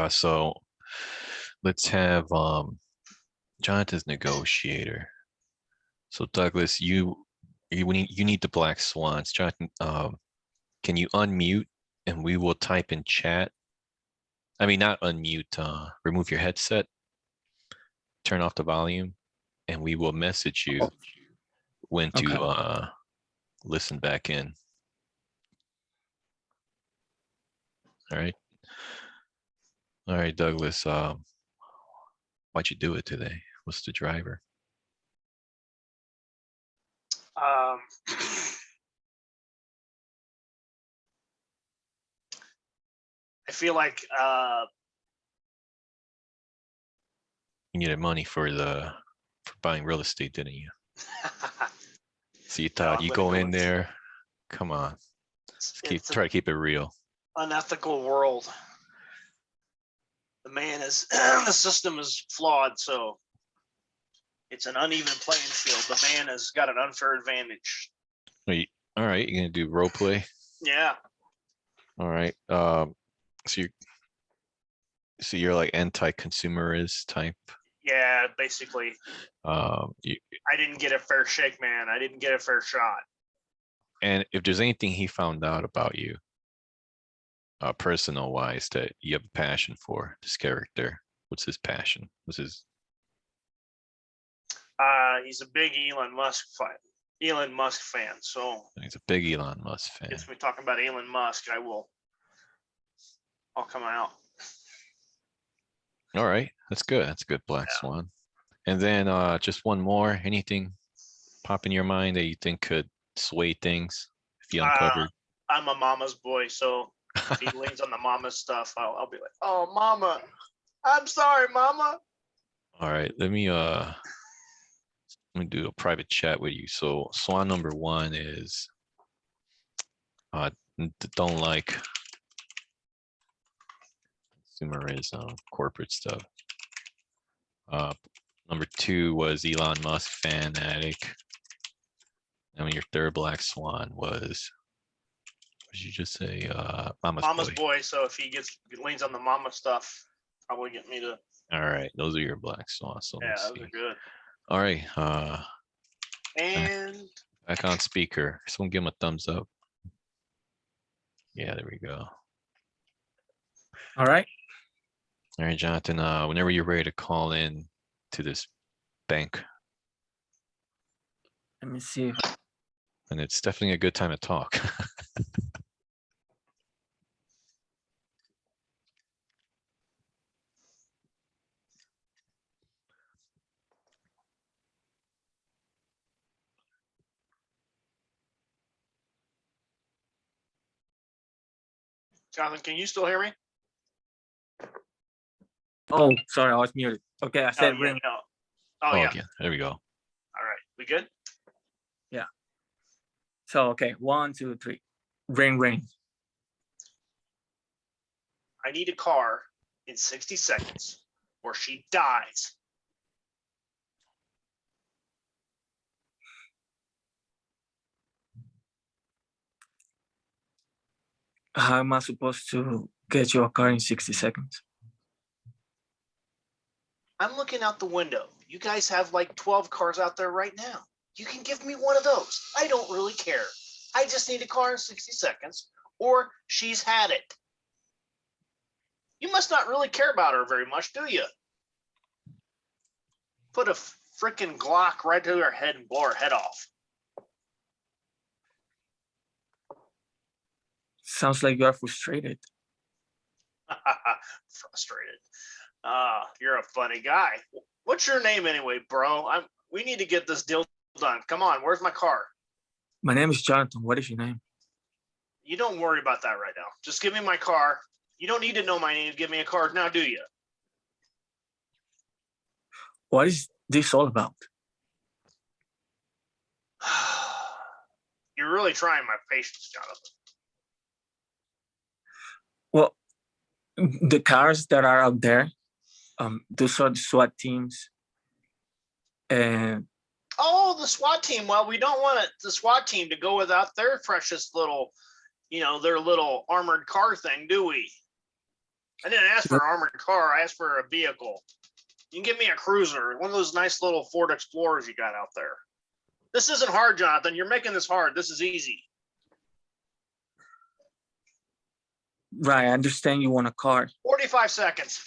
So let's have Jonathan's negotiator. So Douglas, you need the black swans. Jonathan, can you unmute and we will type in chat? I mean, not unmute, remove your headset, turn off the volume, and we will message you when to listen back in. All right. All right, Douglas, why'd you do it today? What's the driver? I feel like You needed money for buying real estate, didn't you? So you thought you go in there, come on, try to keep it real. Unethical world. The system is flawed, so it's an uneven playing field. The man has got an unfair advantage. Wait, all right, you're gonna do role play? Yeah. All right. So you're like anti-consumerist type. Yeah, basically. I didn't get a fair shake, man. I didn't get a fair shot. And if there's anything he found out about you, personal wise, that you have a passion for this character, what's his passion? What's his? He's a big Elon Musk fan. So he's a big Elon Musk fan. If we're talking about Elon Musk, I'll come out. All right, that's good. That's good, Black Swan. And then just one more. Anything pop in your mind that you think could sway things if you uncovered? I'm a mama's boy, so if he leans on the mama stuff, I'll be like, "Oh, mama, I'm sorry, mama." All right, let me do a private chat with you. So Swan number 1 is don't like consumerism, corporate stuff. Number 2 was Elon Musk fanatic. And your third Black Swan was, what did you just say? Mama's boy. So if he leans on the mama stuff, probably get me to. All right, those are your Black Swans. So yeah, those are good. All right. And back on speaker. Someone give him a thumbs up. Yeah, there we go. All right. All right, Jonathan. Whenever you're ready to call in to this bank. Let me see. And it's definitely a good time to talk. Jonathan, can you still hear me? Oh, sorry, I was muted. Okay, I said ring. No. Oh, yeah. Okay, there we go. All right, we good? Yeah. So, okay, 1, 2, 3. Ring, ring. I need a car in 60 seconds or she dies. How am I supposed to get your car in 60 seconds? I'm looking out the window. You guys have like 12 cars out there right now. You can give me one of those. I don't really care. I just need a car in 60 seconds or she's had it. You must not really care about her very much, do you? Put a freaking Glock right to her head and blow her head off. Sounds like you are frustrated. Frustrated. You're a funny guy. What's your name anyway, bro? We need to get this deal done. Come on, where's my car? My name is Jonathan. What is your name? You don't worry about that right now. Just give me my car. You don't need to know my name to give me a car now, do you? What is this all about? You're really trying my patience, Jonathan. Well, the cars that are out there, those are the SWAT teams. And oh, the SWAT team. Well, we don't want the SWAT team to go without their precious little their little armored car thing, do we? I didn't ask for an armored car. I asked for a vehicle. You can give me a cruiser, one of those nice little Ford Explorers you got out there. This isn't hard, Jonathan. You're making this hard. This is easy. Right, I understand you want a car. 45 seconds.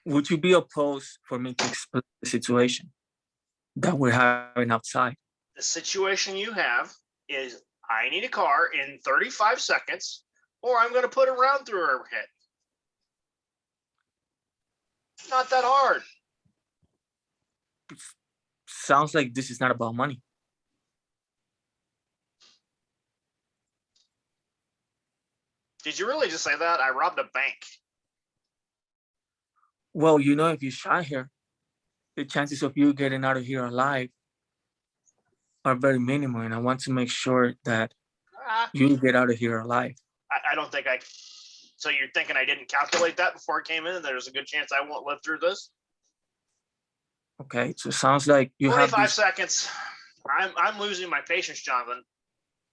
Would you be opposed for me to explain the situation that we're having outside? The situation you have is I need a car in 35 seconds, or I'm going to put a round through her head. Not that hard. Sounds like this is not about money. Did you really just say that? I robbed a bank. Well, if you shot her, the chances of you getting out of here alive are very minimal, and I want to make sure that you get out of here alive. I don't think I. So you're thinking I didn't calculate that before I came in, and there's a good chance I won't live through this? Okay, so it sounds like you have 45 seconds. I'm losing my patience, Jonathan.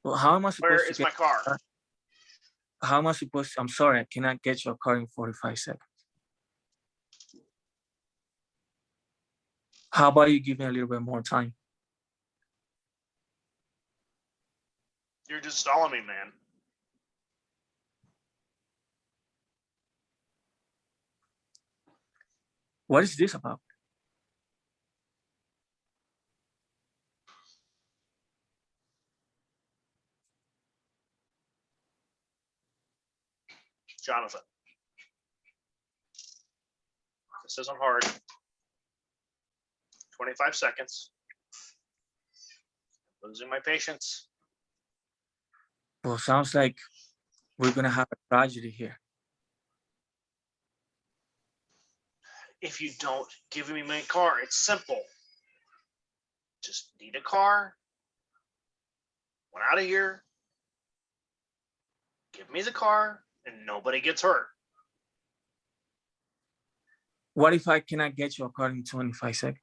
Well, how am I supposed Where to is get my car? How am I supposed to? I'm sorry, I cannot get your car in 45 seconds. How about you give me a little bit more time? You're just stalling me, man. What is this about? Jonathan. This isn't hard. 25 seconds. Losing my patience. Well, sounds like we're gonna have a tragedy here. If you don't give me my car, it's simple. Just need a car. Went out of here. Give me the car, and nobody gets hurt. What if I cannot get your car in 25 seconds?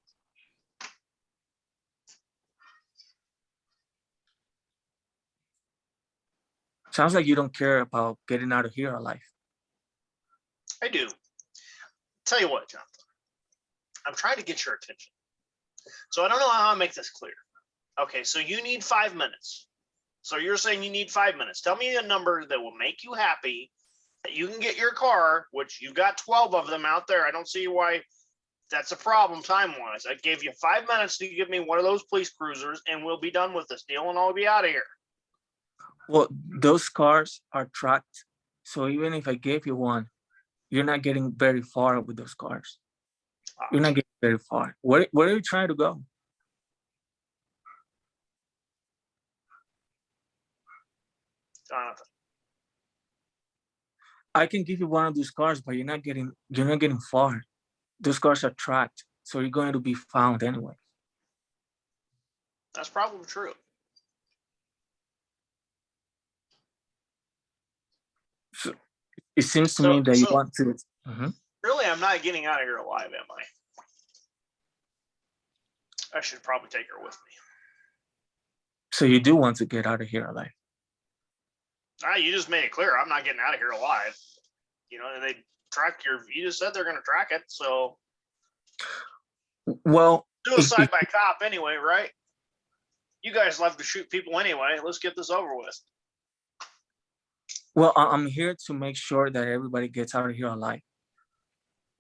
Sounds like you don't care about getting out of here alive. I do. Tell you what, Jonathan. I'm trying to get your attention. So I don't know how I make this clear. Okay, so you need 5 minutes. So you're saying you need 5 minutes. Tell me a number that will make you happy, that you can get your car, which you've got 12 of them out there. I don't see why that's a problem time-wise. I gave you 5 minutes to give me one of those police cruisers, and we'll be done with this deal, and I'll be out of here. Well, those cars are tracked. So even if I gave you one, you're not getting very far with those cars. You're not getting very far. Where are you trying to go? Jonathan. I can give you one of those cars, but you're not getting far. Those cars are tracked, so you're going to be found anyway. That's probably true. So it seems to me that you want to. Really, I'm not getting out of here alive, am I? I should probably take her with me. So you do want to get out of here alive? You just made it clear. I'm not getting out of here alive. They track you just said they're going to track it. So, well, suicide by cop anyway, right? You guys love to shoot people anyway. Let's get this over with. Well, I'm here to make sure that everybody gets out of here alive.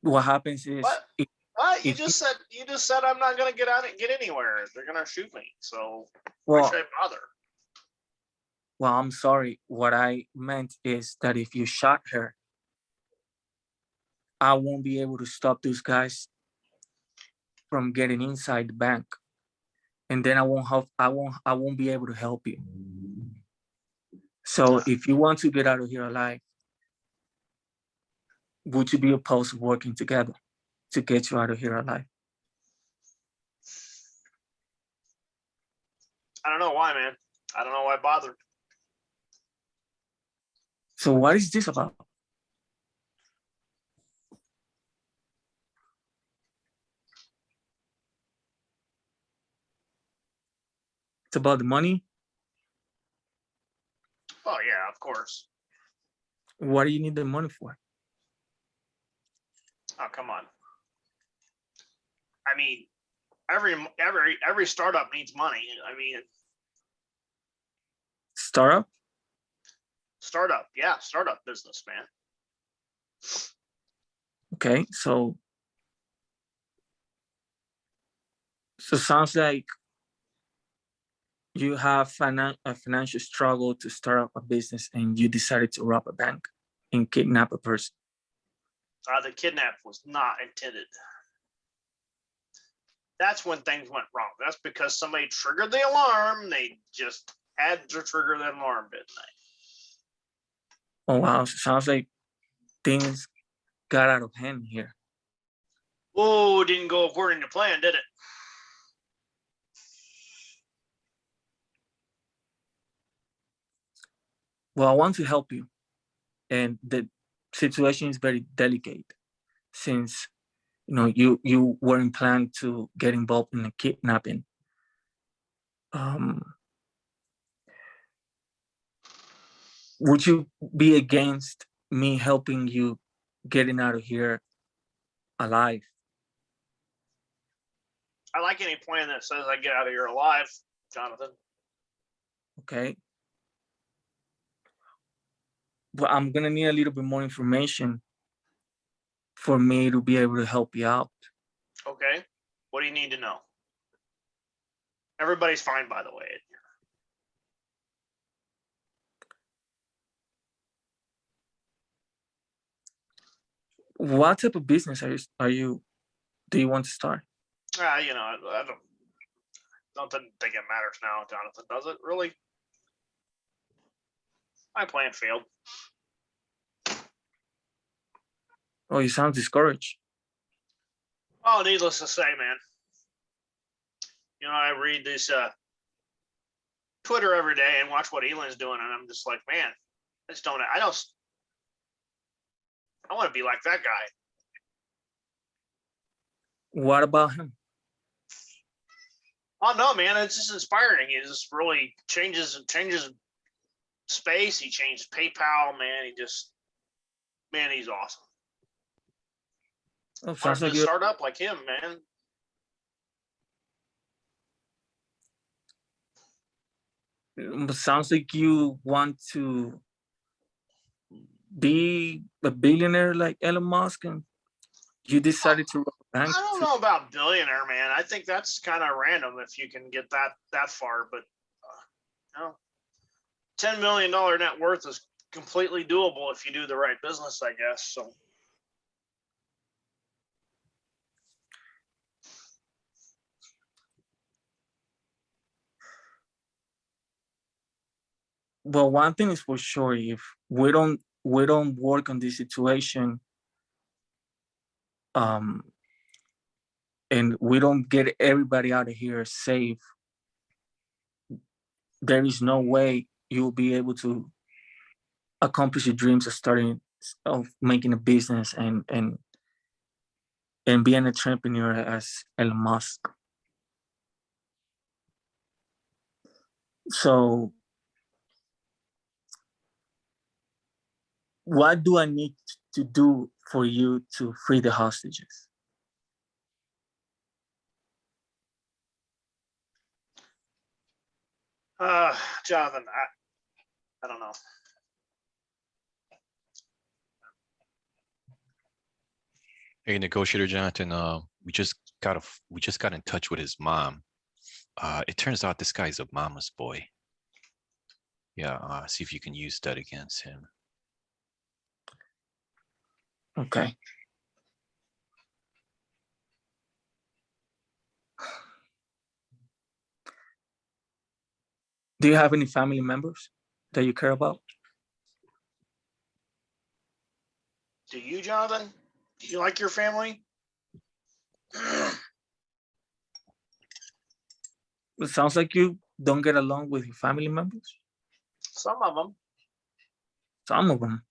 What happens is, what? You just said I'm not going to get anywhere. They're going to shoot me. So well, why should I bother? Well, I'm sorry. What I meant is that if you shot her, I won't be able to stop those guys from getting inside the bank, and then I won't be able to help you. So if you want to get out of here alive, would you be opposed to working together to get you out of here alive? I don't know why, man. I don't know why I bothered. So what is this about? It's about the money? Oh yeah, of course. What do you need the money for? Oh, come on. I mean, every startup needs money. I mean, Startup? startup business, man. Okay, so sounds like you have a financial struggle to start up a business and you decided to rob a bank and kidnap a person. The kidnap was not intended. That's when things went wrong. That's because somebody triggered the alarm. They just had to trigger the alarm, didn't they? Oh wow, so sounds like things got out of hand here. Oh, didn't go according to plan, did it? Well, I want to help you, and the situation is very delicate since you weren't planned to get involved in a kidnapping. Would you be against me helping you getting out of here alive? I like any plan that says I get out of here alive, Jonathan. Okay. But I'm gonna need a little bit more information for me to be able to help you out. Okay. What do you need to know? Everybody's fine, by the way. What type of business do you want to start? I don't think it matters now, Jonathan. Does it really? My plan failed. Oh, you sound discouraged. Oh, needless to say, man. I read this Twitter every day and watch what Elon's doing, and I'm just like, man, I want to be like that guy. What about him? Oh no, man, it's just inspiring. He just really changes space. He changed PayPal, man. He's awesome. Oh, sounds like a startup like him, man. Sounds like you want to be a billionaire like Elon Musk, and you decided to rob a bank. I don't know about billionaire, man. I think that's kind of random if you can get that far. But $10 million net worth is completely doable if you do the right business, I guess. So. Well, one thing is for sure: if we don't work on this situation, and we don't get everybody out of here safe, there is no way you'll be able to accomplish your dreams of making a business and be an entrepreneur as Elon Musk. So what do I need to do for you to free the hostages? Jonathan, I don't know. Hey, negotiator Jonathan, we just got in touch with his mom. It turns out this guy's a mama's boy. Yeah, see if you can use that against him. Okay. Do you have any family members that you care about? Do you, Jonathan? Do you like your family? It sounds like you don't get along with your family members. Some of them. Some of them.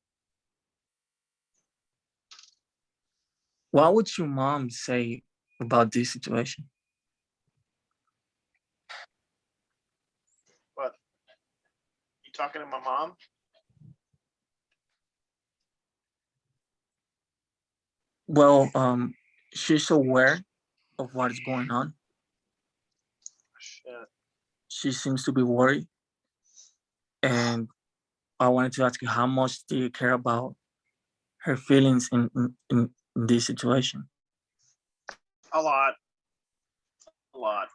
What would your mom say about this situation? What? You talking to my mom? Well, she's aware of what is going on. Shit. She seems to be worried, and I wanted to ask you, how much do you care about her feelings in this situation? A lot. A lot.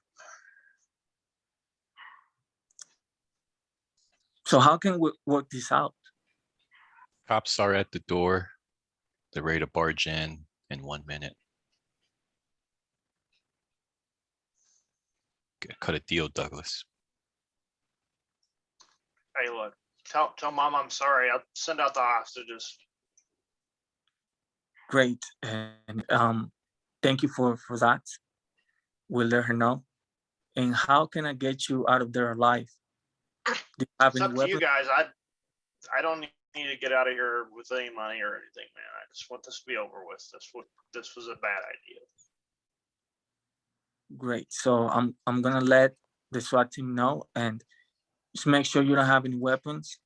So how can we work this out? Cops are at the door. They're ready to barge in 1 minute. Cut a deal, Douglas. Hey, look. Tell mom I'm sorry. I'll send out the hostages. Great, and thank you for that. We'll let her know. And how can I get you out of there alive? Do you have It's any up to you weapons? guys. I don't need to get out of here with any money or anything, man. I just want this to be over with. This was a bad idea. Great. So I'm gonna let the SWAT team know, and just make sure you don't have any weapons.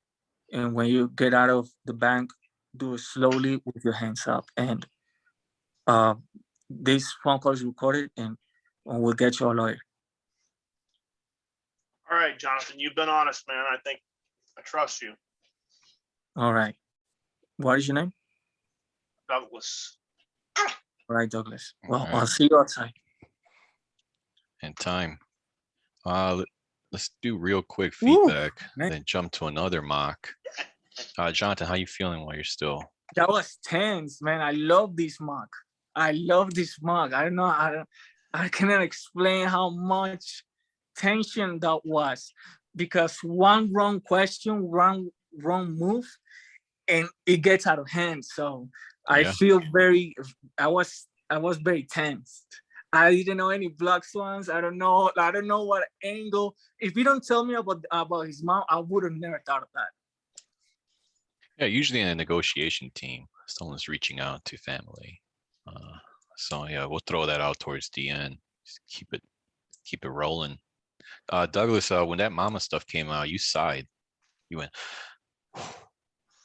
And when you get out of the bank, do it slowly with your hands up. And uh, this phone call is recorded, and we'll get you a lawyer. All right, Jonathan, you've been honest, man. I think I trust you. All right. What is your name? Douglas. All right, Douglas. Well, All I'll right. see you outside. And time. Let's do real quick Woo, feedback, man. then jump to another mock. Jonathan, how you feeling while you're still? That was tense, man. I love this mock. I love this mock. I don't know. I cannot explain how much tension that was, because one wrong question, wrong move, and it gets out of hand. So I Yeah. feel very. I was very tense. I didn't know any black swans. I don't know what angle. If you don't tell me about his mom, I would have never thought of that. Yeah, usually in a negotiation team, someone's reaching out to family. So yeah, we'll throw that out towards the end. Just keep it rolling. Douglas, when that mama stuff came out, you sighed. You went,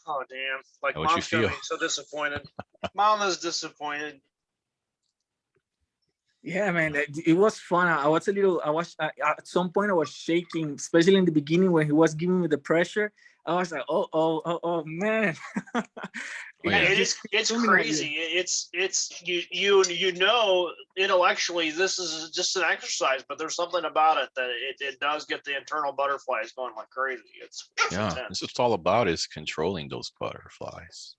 Oh, damn. Like, how would you mom's gonna feel? be so disappointed. Mama's disappointed. Yeah, man, it was fun. I was at some point I was shaking, especially in the beginning when he was giving me the pressure. I was like, oh, man. Oh, yeah. It's crazy. It's you know intellectually this is just an exercise, but there's something about it that it does get the internal butterflies going like crazy. It's Yeah, intense. this is all about is controlling those butterflies.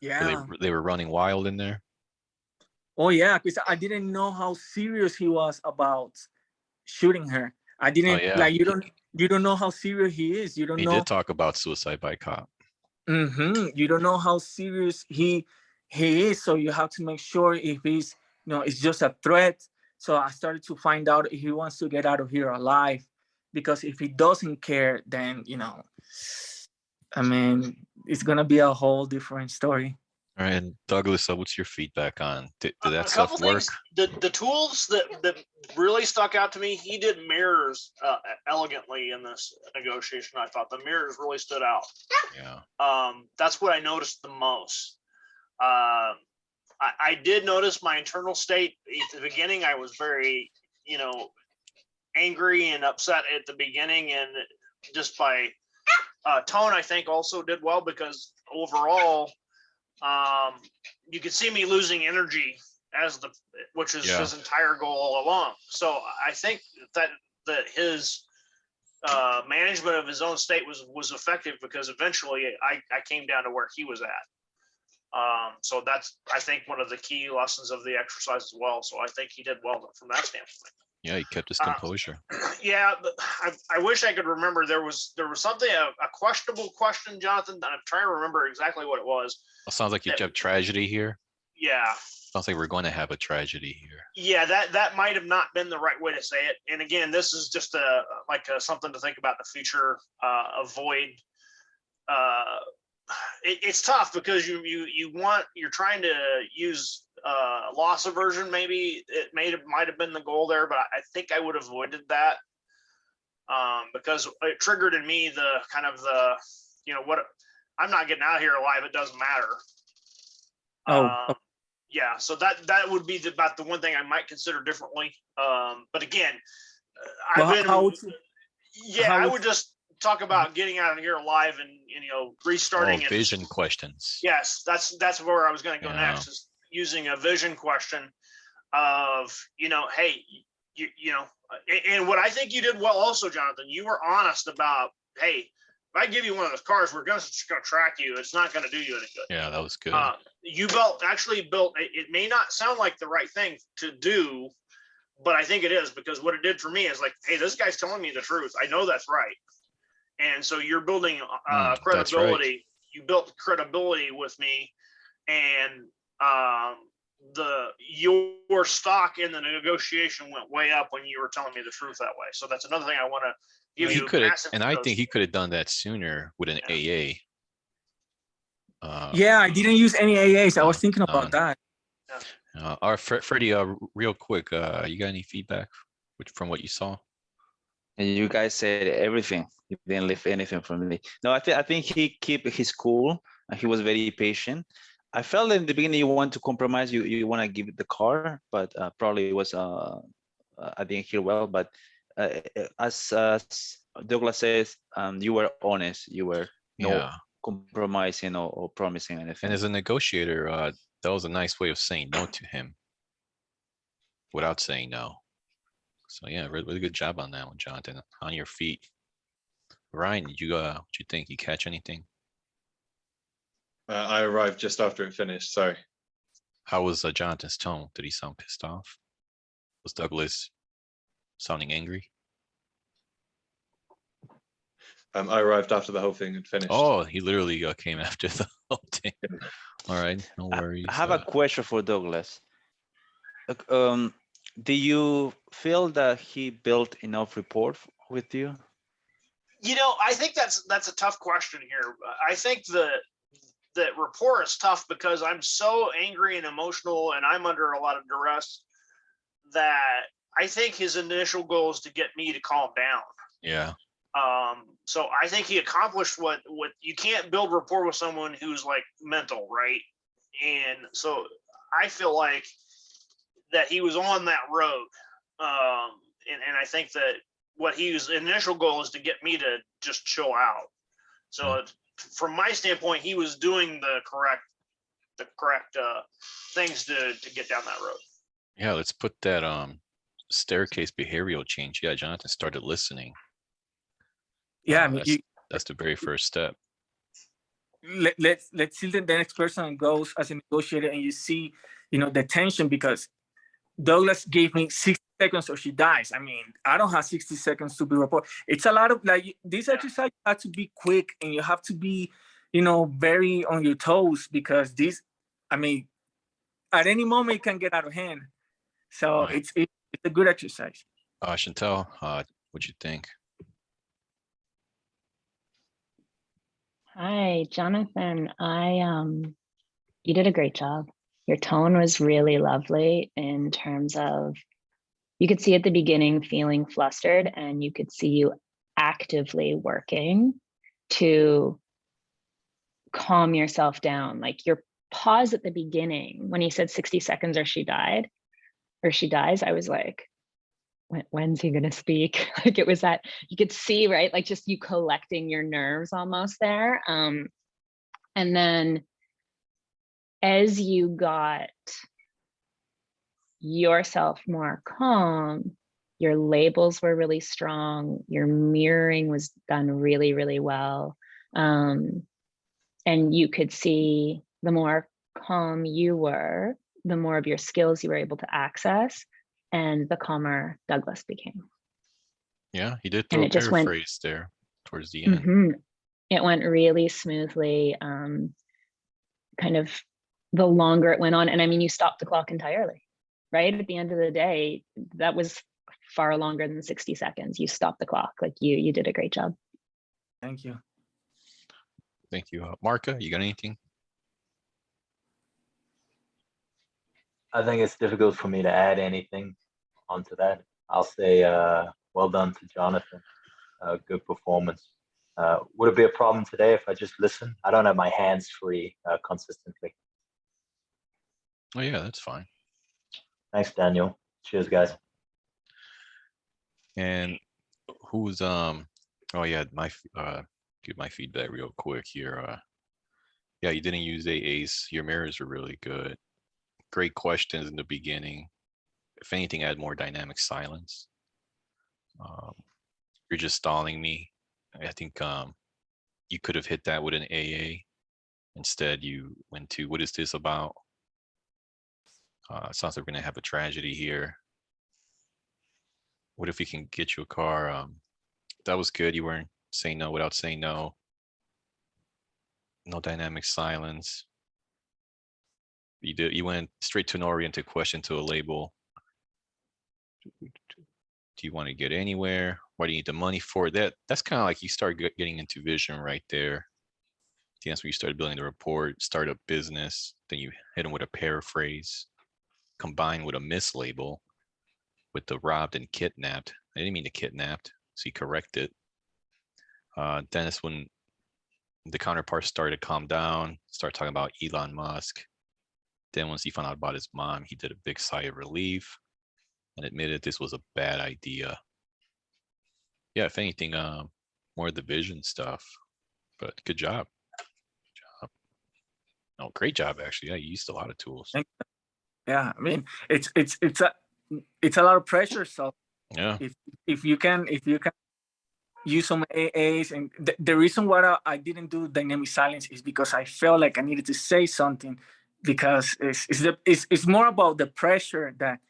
Yeah. They were running wild in there. Oh, yeah, because I didn't know how serious he was about shooting her. I didn't yeah. like you don't know how serious he is. You don't He know. did talk about suicide by cop. You don't know how serious he is, so you have to make sure if he's it's just a threat. So I started to find out if he wants to get out of here alive, because if he doesn't care, then I mean, it's gonna be a whole different story. All right, and Douglas, what's your feedback on? Did that A stuff couple work? things. The tools that really stuck out to me. He did mirrors elegantly in this negotiation. I thought the mirrors really stood out. Yeah. That's what I noticed the most. I did notice my internal state at the beginning. I was very, angry and upset at the beginning, and just by tone, I think also did well, because overall, you could see me losing energy which is his entire goal all along. So I think that his management of his own state was effective, because eventually I came down to where he was at. So that's, I think, one of the key lessons of the exercise as well. So I think he did well from that standpoint. Yeah, he kept his composure. Yeah, but I wish I could remember. There was something, a questionable question, Jonathan. I'm trying to remember exactly what it was. It sounds like you have tragedy here. Yeah. Sounds like we're going to have a tragedy here. Yeah, that might have not been the right way to say it. And again, this is just something to think about in the future. Avoid. It's tough because you're trying to use loss aversion. Maybe it might have been the goal there, but I think I would have avoided that. because it triggered in me the kind of the, what, I'm not getting out of here alive. It doesn't matter. Yeah, so that would be about the one thing I might consider differently. But again, I would just talk about getting out of here alive and restarting. Oh, vision questions. Yes, that's where I was going to go next, is using a vision question of, hey, and what I think you did well also, Jonathan, you were honest about, hey, if I give you one of those cars, we're just going to track you. It's not going to do you any good. Yeah, that was good. You actually built, it may not sound like the right thing to do, but I think it is, because what it did for me is like, hey, this guy's telling me the truth. I know that's right. And so you're building credibility. Right. You built credibility with me, and your stock in the negotiation went way up when you were telling me the truth that way. So that's another thing I want to give you. And I think he could have done that sooner with an AA. Yeah, I didn't use any AAs. I was thinking about that. All right, Freddie, real quick, you got any feedback from what you saw? You guys said everything. You didn't leave anything from me. No, I think he kept his cool. He was very patient. I felt in the beginning you want to compromise. You want to give it the car, but probably it was I didn't hear well. But as Douglas says, you were honest. You were no compromising or promising anything. And as a negotiator, that was a nice way of saying no to him without saying no. So yeah, really good job on that one, Jonathan. On your feet. Ryan, did you think? You catch anything? I arrived just after it finished. Sorry. How was Jonathan's tone? Did he sound pissed off? Was Douglas sounding angry? I arrived after the whole thing had finished. Oh, he literally came after the whole thing. All right, no worries. I have a question for Douglas. Do you feel that he built enough rapport with you? I think that's a tough question here. I think that rapport is tough because I'm so angry and emotional, and I'm under a lot of duress, that I think his initial goal is to get me to calm down. Yeah. So I think he accomplished what you can't build rapport with someone who's like mental, right? And so I feel like that he was on that road. And I think that what his initial goal is to get me to just chill out. So from my standpoint, he was doing the correct things to get down that road. Yeah, let's put that staircase behavioral change. Yeah, Jonathan started listening. Yeah, I mean, that's the very first step. Let's see the next person goes as a negotiator, and you see, the tension, because Douglas gave me 60 seconds or she dies. I mean, I don't have 60 seconds to be report. It's a lot of this exercise has to be quick, and you have to be, very on your toes, because at any moment it can get out of hand. So it's a good exercise. Chantel, what'd you think? Hi, Jonathan. You did a great job. Your tone was really lovely in terms of, you could see at the beginning feeling flustered, and you could see you actively working to calm yourself down. Like your pause at the beginning when he said 60 seconds or she dies, I was like, when's he gonna speak? Like it was that you could see, right? Like just you collecting your nerves almost there. And then as you got yourself more calm, your labels were really strong, your mirroring was done really, really well. And you could see the more calm you were, the more of your skills you were able to access, and the calmer Douglas became. Yeah, he did throw a paraphrase there towards the end. Mm-hmm. It went really smoothly, kind of the longer it went on. And I mean, you stopped the clock entirely, right? At the end of the day, that was far longer than 60 seconds. You stopped the clock. Like you did a great job. Thank you. Thank you. Marka, you got anything? I think it's difficult for me to add anything onto that. I'll say well done to Jonathan. good performance. Would it be a problem today if I just listen? I don't have my hands free consistently. Oh yeah, that's fine. Thanks, Daniel. Cheers, guys. And who's oh yeah, give my feedback real quick here. Yeah, you didn't use AAs. Your mirrors were really good. Great questions in the beginning. If anything, add more dynamic silence. You're just stalling me. I think you could have hit that with an AA. Instead, you went to what is this about? Sounds like we're gonna have a tragedy here. What if we can get you a car? That was good. You weren't saying no without saying no. No dynamic silence. You went straight to an oriented question to a label. Do you want to get anywhere? Why do you need the money for that? That's kind of like you start getting into vision right there. That's where you started building the report, start a business. Then you hit them with a paraphrase, combined with a mislabel, with the robbed and kidnapped. I didn't mean to kidnapped, so you correct it. Then it's when the counterpart started to calm down, start talking about Elon Musk. Then once he found out about his mom, he did a big sigh of relief and admitted this was a bad idea. Yeah, if anything, more of the vision stuff, but good job. Oh, great job, actually. Yeah, you used a lot of tools. Yeah, I mean, it's a lot of pressure. So Yeah, if you can use some AAs, and the reason why I didn't do dynamic silence is because I felt like I needed to say something, because it's more about the pressure that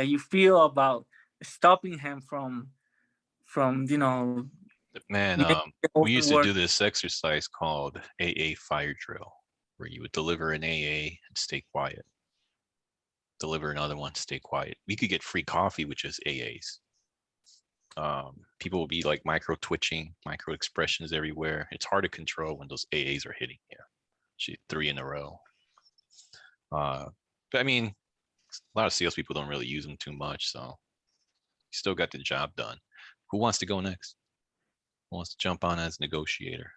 you feel about stopping him from man, making the we open used to work. do this exercise called AA fire drill, where you would deliver an AA and stay quiet. Deliver another one, stay quiet. We could get free coffee, which is AAs. People will be like micro twitching, micro expressions everywhere. It's hard to control when those AAs are hitting you. She 3 in a row. But I mean, a lot of salespeople don't really use them too much, so you still got the job done. Who wants to go next? Who wants to jump on as negotiator?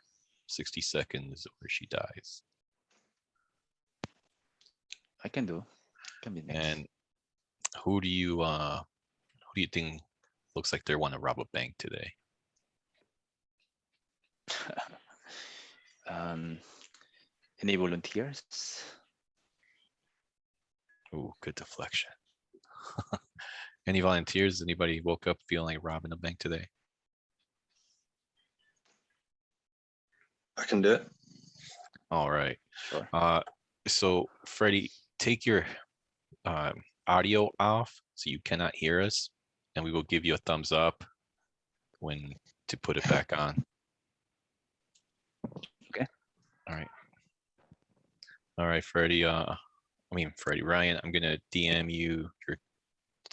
60 seconds or she dies. I can do. Can be next. And who do you think looks like they want to rob a bank today? Any volunteers? Ooh, good deflection. Any volunteers? Anybody woke up feeling like robbing a bank today? I can do it. All right. Sure. So Freddie, take your audio off so you cannot hear us, and we will give you a thumbs up when to put it back on. Okay. All right. All right, Freddie. Freddie, Ryan, I'm gonna DM you.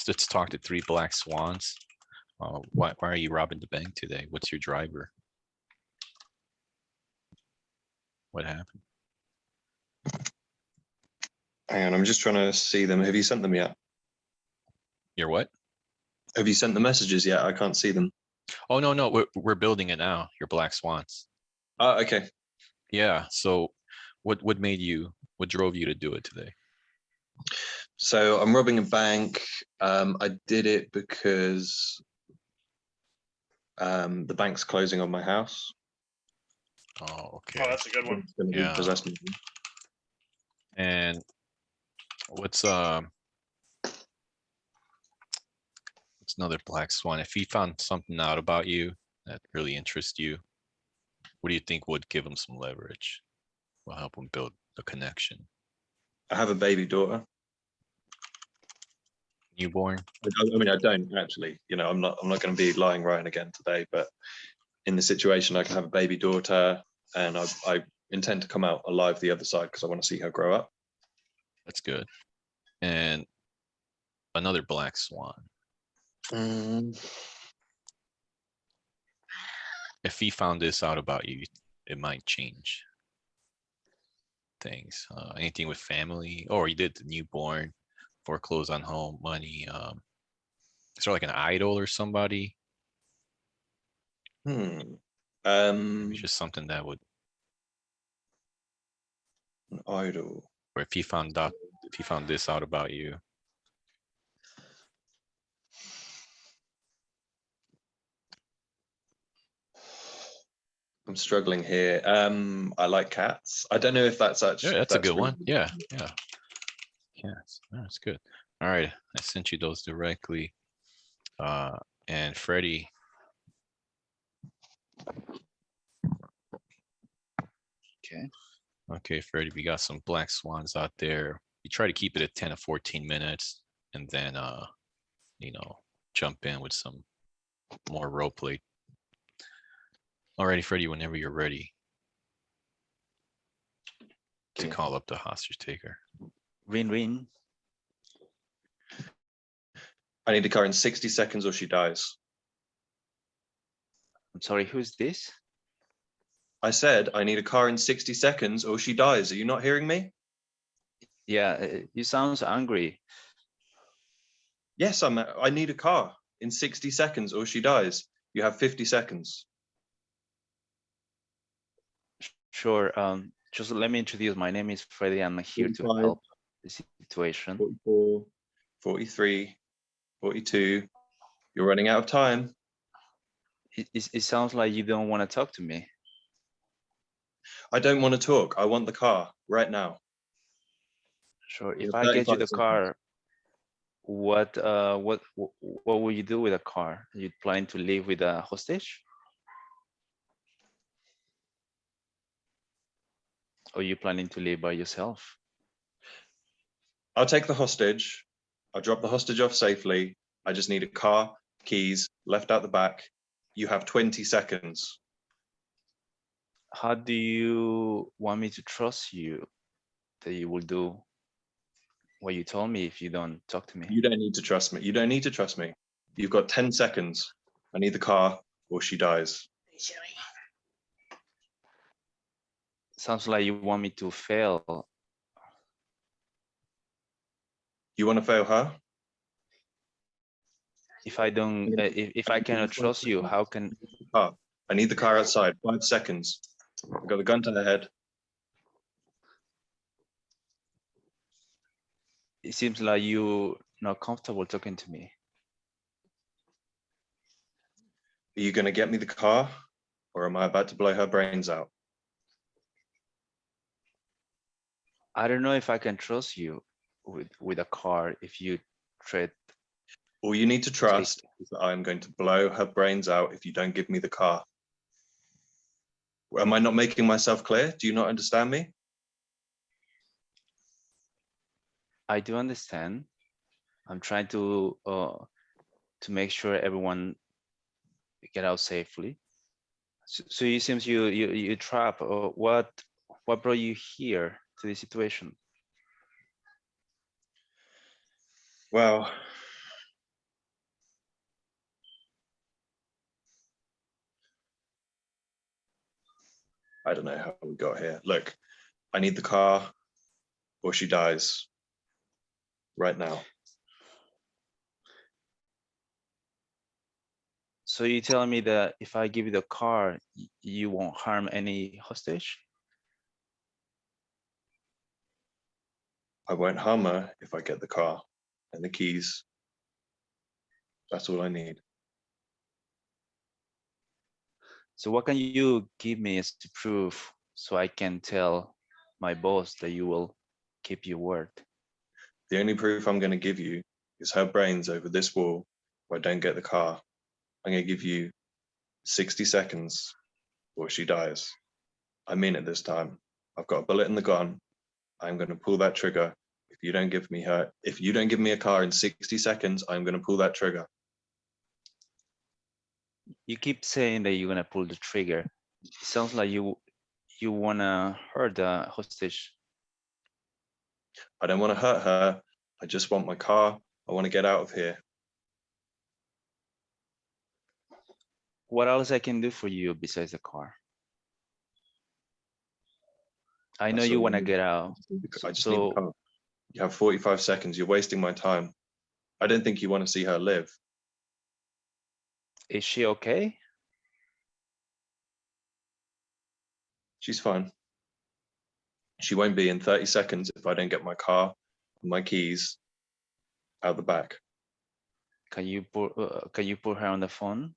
Let's talk to 3 black swans. Why are you robbing the bank today? What's your driver? What happened? Hang on, I'm just trying to see them. Have you sent them yet? Your what? Have you sent the messages yet? I can't see them. Oh no, we're building it now. Your black swans. Oh, okay. Yeah. So what drove you to do it today? So I'm robbing a bank. I did it because the bank's closing on my house. Oh, okay. Oh, that's a good one. It's gonna Yeah. repossess me. And what's another black swan? If he found something out about you that really interests you, what do you think would give him some leverage? Will help him build a connection. I have a baby daughter. Newborn? I mean, I don't actually. You know, I'm not going to be lying Ryan again today. But in the situation, I can have a baby daughter, and I intend to come out alive the other side because I want to see her grow up. That's good. And another black swan. If he found this out about you, it might change things. Anything with family, or you did the newborn, foreclose on home, money. Is there like an idol or somebody? It's just something that would, An idol. or if he found this out about you. I'm struggling here. I like cats. I don't know if that's actually. Yeah, that's a good really- one. Yeah, yeah. Yes, that's good. All right, I sent you those directly. And Freddie. Okay. Okay, Freddie, we got some black swans out there. You try to keep it at 10 to 14 minutes and then jump in with some more role play. Alrighty, Freddie, whenever you're ready to Okay. call up the hostage taker. Ring ring. I need a car in 60 seconds or she dies. I'm sorry, who's this? I said I need a car in 60 seconds or she dies. Are you not hearing me? Yeah, you sound angry. Yes, I need a car in 60 seconds or she dies. You have 50 seconds. Sure. Just let me introduce. My name is Freddie. I'm here to 45. help the situation. 44, 43, 42. You're running out of time. It sounds like you don't want to talk to me. I don't want to talk. I want the car right now. Sure. You If have I get you 35 the seconds. car, what will you do with a car? Are you planning to live with a hostage? Or are you planning to live by yourself? I'll take the hostage. I'll drop the hostage off safely. I just need a car, keys, left out the back. You have 20 seconds. How do you want me to trust you that you will do what you told me if you don't talk to me? You don't need to trust me. You don't need to trust me. You've got 10 seconds. I need the car or she dies. Sounds like you want me to fail. You want to fail her? If I don't, if I cannot trust you, how can? Car. I need the car outside. 5 seconds. I've got the gun to the head. It seems like you not comfortable talking to me. Are you going to get me the car or am I about to blow her brains out? I don't know if I can trust you with a car if you treat. All you need to trust is that I'm going to blow her brains out if you don't give me the car. Am I not making myself clear? Do you not understand me? I do understand. I'm trying to make sure everyone get out safely. So it seems you trap. What brought you here to this situation? Well, I don't know how we got here. Look, I need the car or she dies right now. So you're telling me that if I give you the car, you won't harm any hostage? I won't harm her if I get the car and the keys. That's all I need. So what can you give me as to prove so I can tell my boss that you will keep your word? The only proof I'm going to give you is her brains over this wall where I don't get the car. I'm going to give you 60 seconds or she dies. I mean it this time. I've got a bullet in the gun. I'm going to pull that trigger. If you don't give me a car in 60 seconds, I'm going to pull that trigger. You keep saying that you're gonna pull the trigger. It sounds like you wanna hurt the hostage. I don't want to hurt her. I just want my car. I want to get out of here. What else I can do for you besides the car? I know That's you all wanna need. get out. I just need the car. You have 45 seconds. You're wasting my time. I don't think you want to see her live. Is she okay? She's fine. She won't be in 30 seconds if I don't get my car and my keys out the back. Can you put her on the phone?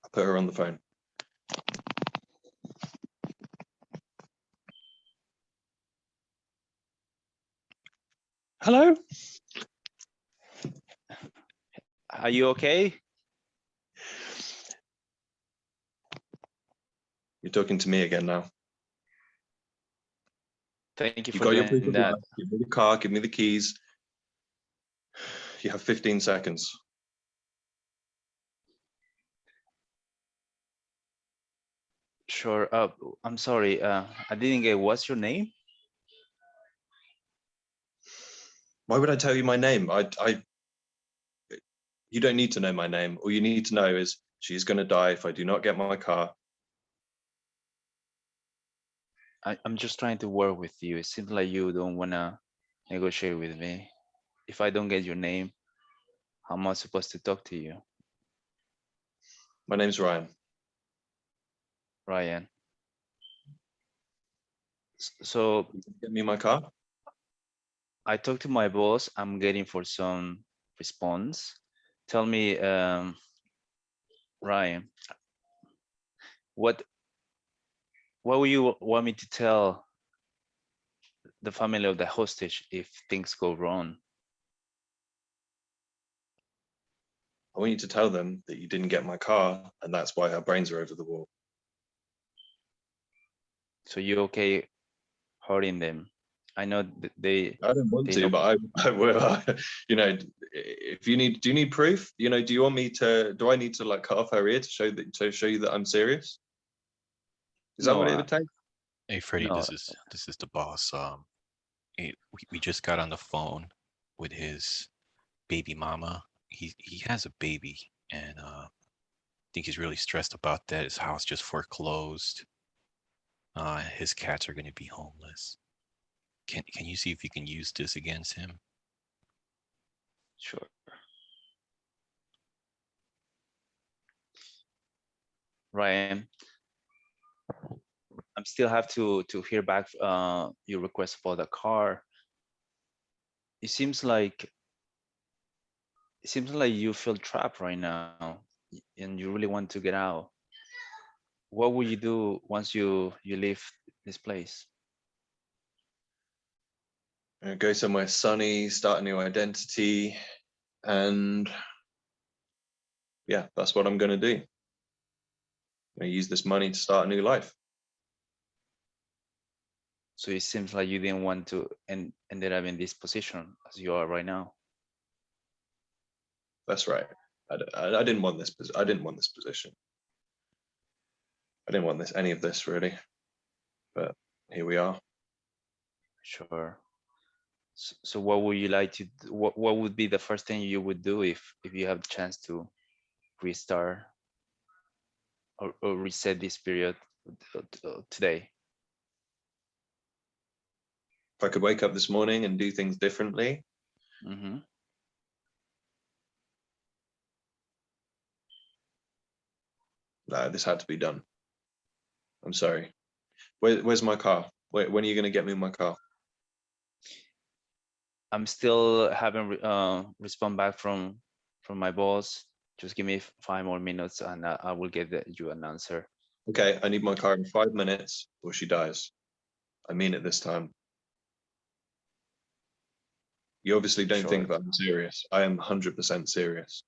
I put her on the phone. Hello? Are you okay? You're talking to me again now. Thank you You for got your proof doing of that. life. Give me the car, give me the keys. You have 15 seconds. Sure. I'm sorry. I didn't get. What's your name? Why would I tell you my name? You don't need to know my name. All you need to know is she's going to die if I do not get my car. I'm just trying to work with you. It seems like you don't wanna negotiate with me. If I don't get your name, how am I supposed to talk to you, My name's Ryan. Ryan? So Get me my car. I talked to my boss. I'm getting for some response. Tell me, Ryan, what will you want me to tell the family of the hostage if things go wrong? I want you to tell them that you didn't get my car and that's why her brains are over the wall. So you okay hurting them? I know they I don't want they to, know. but I will. You know, if you need, do you need proof? You know, do you want me to? Do I need to like cut off her ear to show you that I'm serious? Is that No, what it would take? Hey, Freddie, no. this is the boss. We just got on the phone with his baby mama. He has a baby, and I think he's really stressed about that. His house just foreclosed. His cats are going to be homeless. Can you see if you can use this against him? Sure. Ryan, I'm still have to hear back your request for the car. It seems like you feel trapped right now and you really want to get out. What will you do once you leave this place? Go somewhere sunny, start a new identity, and yeah, that's what I'm going to do. I'm going to use this money to start a new life. So it seems like you didn't want to ended up in this position as you are right now. That's right. I didn't want this. I didn't want this position. I didn't want any of this really, but here we are. Sure. So what would you like to do? What would be the first thing you would do if you have the chance to restart or reset this period today? If I could wake up this morning and do things differently, Mm-hmm. no, this had to be done. I'm sorry. Where's my car? When are you going to get me my car? I'm still haven't respond back from my boss. Just give me 5 more minutes and I will get you an answer. Okay, I need my car in 5 minutes or she dies. I mean it this time. You obviously don't Sure. think that I'm serious. I am 100% serious.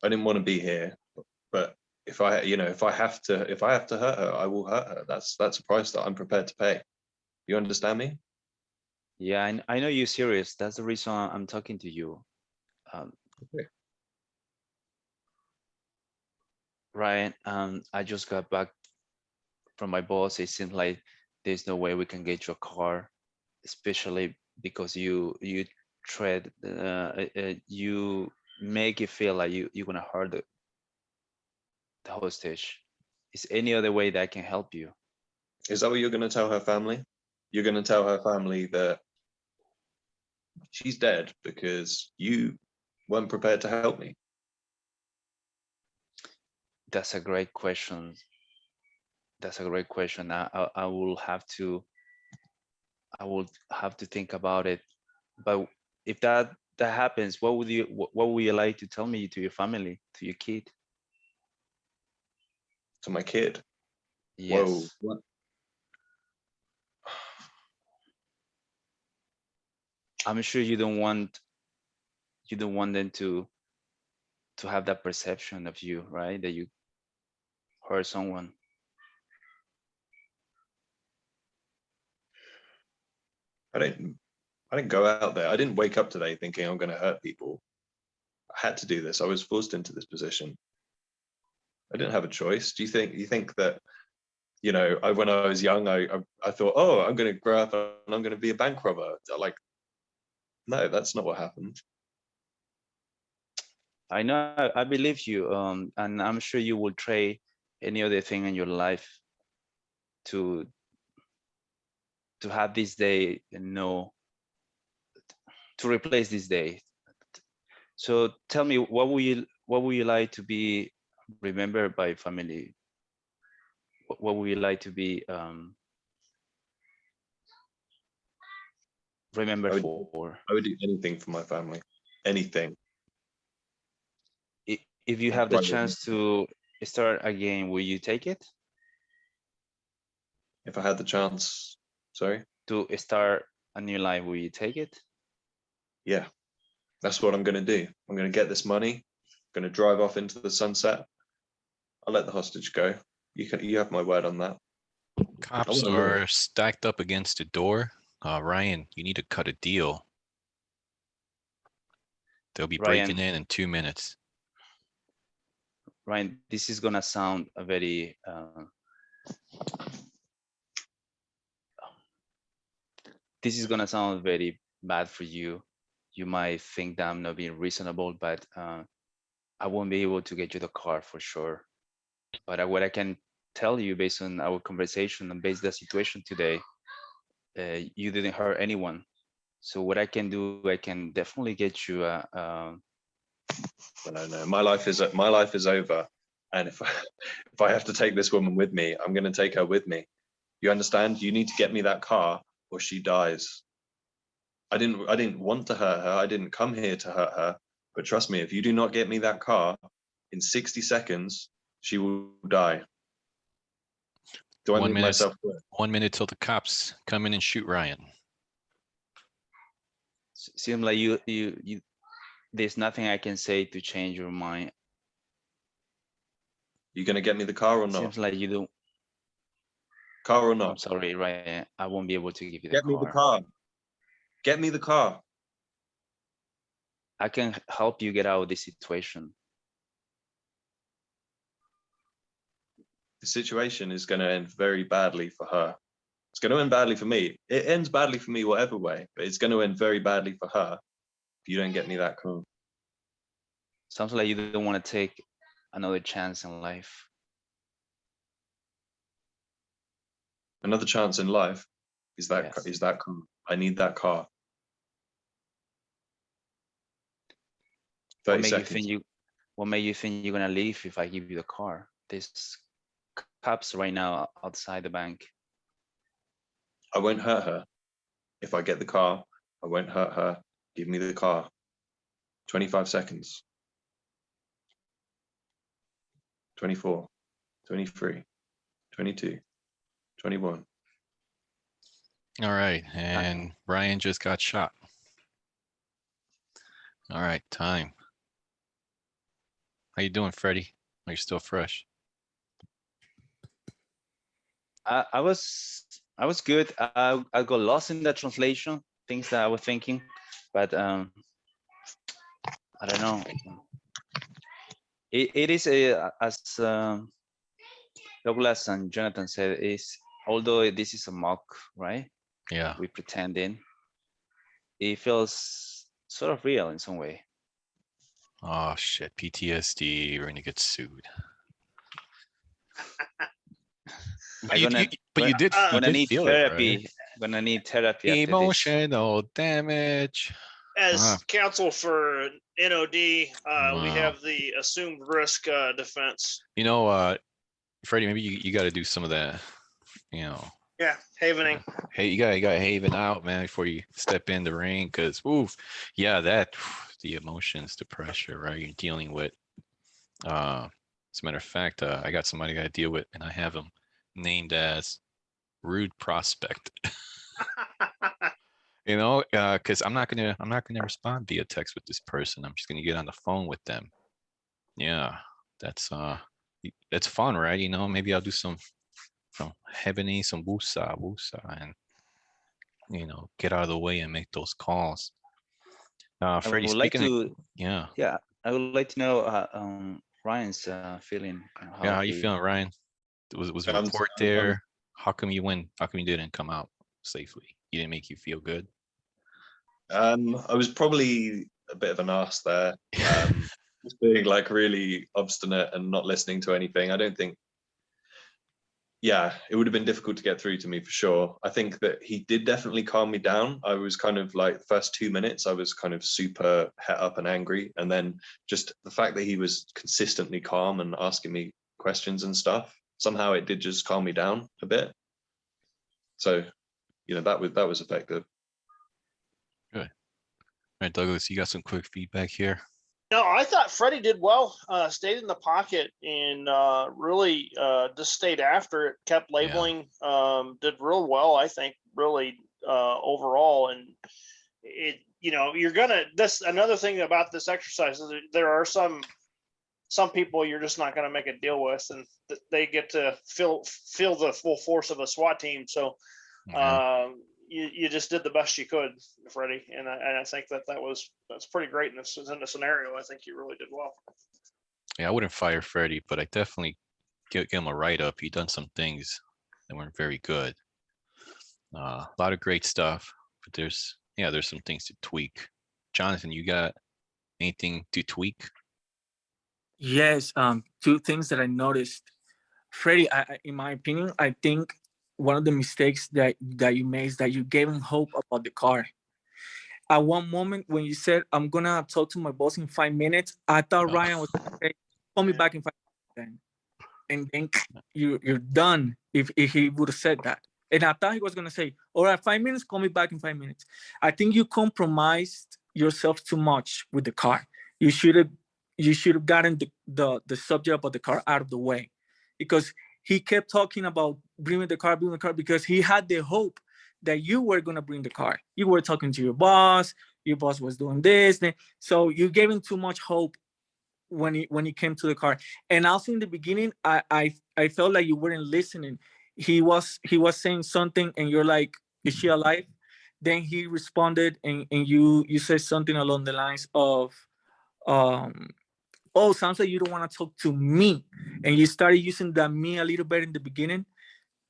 I didn't want to be here, but if I have to hurt her, I will hurt her. That's a price that I'm prepared to pay. You understand me? Yeah, I know you're serious. That's the reason I'm talking to you. Okay. Ryan, I just got back from my boss. It seems like there's no way we can get your car, especially because you you make it feel like you're gonna hurt the hostage. Is any other way that I can help you? Is that what you're going to tell her family? You're going to tell her family that she's dead because you weren't prepared to help me? That's a great question. That's a great question. I will have to. I will have to think about it. But if that happens, what would you like to tell me to your family, to your kid? To my kid. Whoa. Yes. What? I'm sure you don't want them to have that perception of you, right? That you hurt someone. I didn't go out there. I didn't wake up today thinking I'm going to hurt people. I had to do this. I was forced into this position. I didn't have a choice. Do you think that, you know, when I was young, I thought, oh, I'm going to grow up and I'm going to be a bank robber. Like, no, that's not what happened. I know, I believe you, and I'm sure you will trade any other thing in your life to have this day, to replace this day. So tell me, what would you like to be remembered by family? What would you like to be remembered for? I would do anything for my family. Anything. If you have the chance to start again, will you take it? If I had the chance, sorry? To start a new life, will you take it? Yeah, that's what I'm going to do. I'm going to get this money. I'm going to drive off into the sunset. I'll let the hostage go. You have my word on that. Cops are stacked up against the door. Ryan, you need to cut a deal. They'll be breaking in 2 minutes. Ryan, this is gonna sound a very bad for you. You might think that I'm not being reasonable, but I won't be able to get you the car for sure. But what I can tell you based on our conversation and based on the situation today, you didn't hurt anyone. So what I can do, I can definitely get you a. No. My life is over, and if I have to take this woman with me, I'm going to take her with me. You understand? You need to get me that car, or she dies. I didn't want to hurt her. I didn't come here to hurt her. But trust me, if you do not get me that car in 60 seconds, she will die. Do I make myself clear? 1 minute till the cops come in and shoot Ryan. Seems like you there's nothing I can say to change your mind. You gonna get me the car or not? Seems like you don't. Car or not? I'm sorry, Ryan. I won't be able to give you the Get car. me the car. Get me the car. I can help you get out of this situation. The situation is going to end very badly for her. It's going to end badly for me. It ends badly for me whatever way, but it's going to end very badly for her if you don't get me that car. Sounds like you don't want to take another chance in life. Another chance in life is that Yes. is that car. I need that car. 30 seconds. What made you think you're gonna leave if I give you the car? There's cops right now outside the bank. I won't hurt her. If I get the car, I won't hurt her. Give me the car. 25 seconds. 24, 23, 22, 21. All right, and Ryan just got shot. All right, time. How you doing, Freddie? Are you still fresh? I was good. I got lost in the translation, things that I was thinking, but I don't know. It is as Douglas and Jonathan said, although this is a mock, right? Yeah. We pretending. It feels sort of real in some way. Oh shit, PTSD, we're gonna get sued. But you did Gonna need feel therapy. it, right? Gonna need therapy after this. Emotional damage. As Ah. counsel for NOD, we Wow. have the assumed risk defense. You know, Freddie, maybe you got to do some of that. You know, Yeah, havening. hey, you got haven out, man, before you step in the ring, because oof, yeah, that the emotions, the pressure, right? You're dealing with. As a matter of fact, I got somebody I got to deal with, and I have him named as Rude Prospect. You know, because I'm not gonna respond via text with this person. I'm just gonna get on the phone with them. Yeah, that's fun, right? You know, maybe I'll do some heavenly, some wusa, and get out of the way and make those calls. I Freddie, would like speaking of, to, yeah, yeah, I would like to know Ryan's feeling, yeah, how how you he. feeling, Ryan? Was a I'm, report I'm, there? How come you win? How come you didn't come out safely? You didn't make you feel good? I was probably a bit of an ass there. Just being like really obstinate and not listening to anything. I don't think, yeah, it would have been difficult to get through to me for sure. I think that he did definitely calm me down. I was kind of like the first 2 minutes, I was kind of super het up and angry. And then just the fact that he was consistently calm and asking me questions and stuff, somehow it did just calm me down a bit. So, that was effective. Good. All right, Douglas, you got some quick feedback here. No, I thought Freddie did well. Stayed in the pocket and really just stayed after it. Kept labeling. Did real well, I think. Really overall, and it. You're gonna. This another thing about this exercise is there are some people you're just not gonna make a deal with, and they get to feel the full force of a SWAT team. So. Yeah. You just did the best you could, Freddie, and I think that's pretty great in this scenario. I think you really did well. Yeah, I wouldn't fire Freddie, but I definitely give him a write up. He done some things that weren't very good. A lot of great stuff, but there's some things to tweak. Jonathan, you got anything to tweak? Yes, two things that I noticed. Freddie, in my opinion, I think one of the mistakes that you made is that you gave him hope about the car. At one moment when you said, I'm gonna talk to my boss in 5 minutes, I thought Ryan was gonna say, call me back in 5 minutes. And then you're done if he would have said that. And I thought he was gonna say, all right, 5 minutes, call me back in 5 minutes. I think you compromised yourself too much with the car. You should have gotten the subject about the car out of the way, because he kept talking about bringing the car because he had the hope that you were going to bring the car. You were talking to your boss was doing this. So you gave him too much hope when he came to the car. And also in the beginning, I felt like you weren't listening. He was saying something and you're like, is she alive? Then he responded and you said something along the lines of, oh, sounds like you don't want to talk to me. And you started using that me a little bit in the beginning.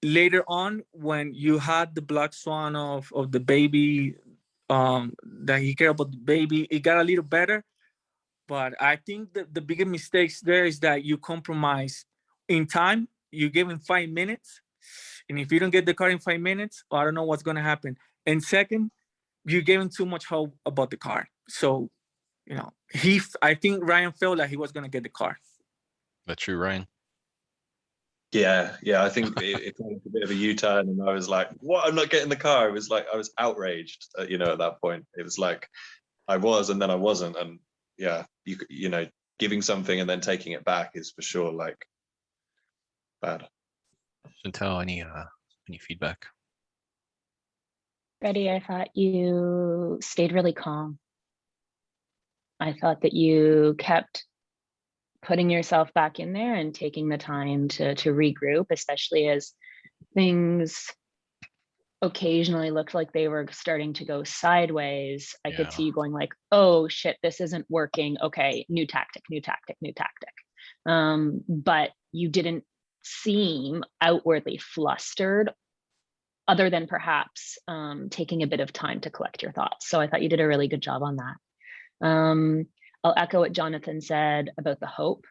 Later on, when you had the black swan of the baby, that he cared about the baby, it got a little better. But I think that the biggest mistakes there is that you compromise in time. You give him 5 minutes. And if you don't get the car in 5 minutes, I don't know what's going to happen. And second, you gave him too much hope about the car. So, I think Ryan felt like he was going to get the car. That's true, Ryan. Yeah, I think it was a bit of a U-turn, and I was like, "What? I'm not getting the car." It was like I was outraged, at that point. It was like I was, and then I wasn't, and yeah, giving something and then taking it back is for sure like bad. Chantel, any feedback? Freddie, I thought you stayed really calm. I thought that you kept putting yourself back in there and taking the time to regroup, especially as things occasionally looked like they were starting to go sideways. I could see you going like, oh shit, this isn't working. Okay, new tactic. But you didn't seem outwardly flustered, other than perhaps taking a bit of time to collect your thoughts. So I thought you did a really good job on that. I'll echo what Jonathan said about the hope.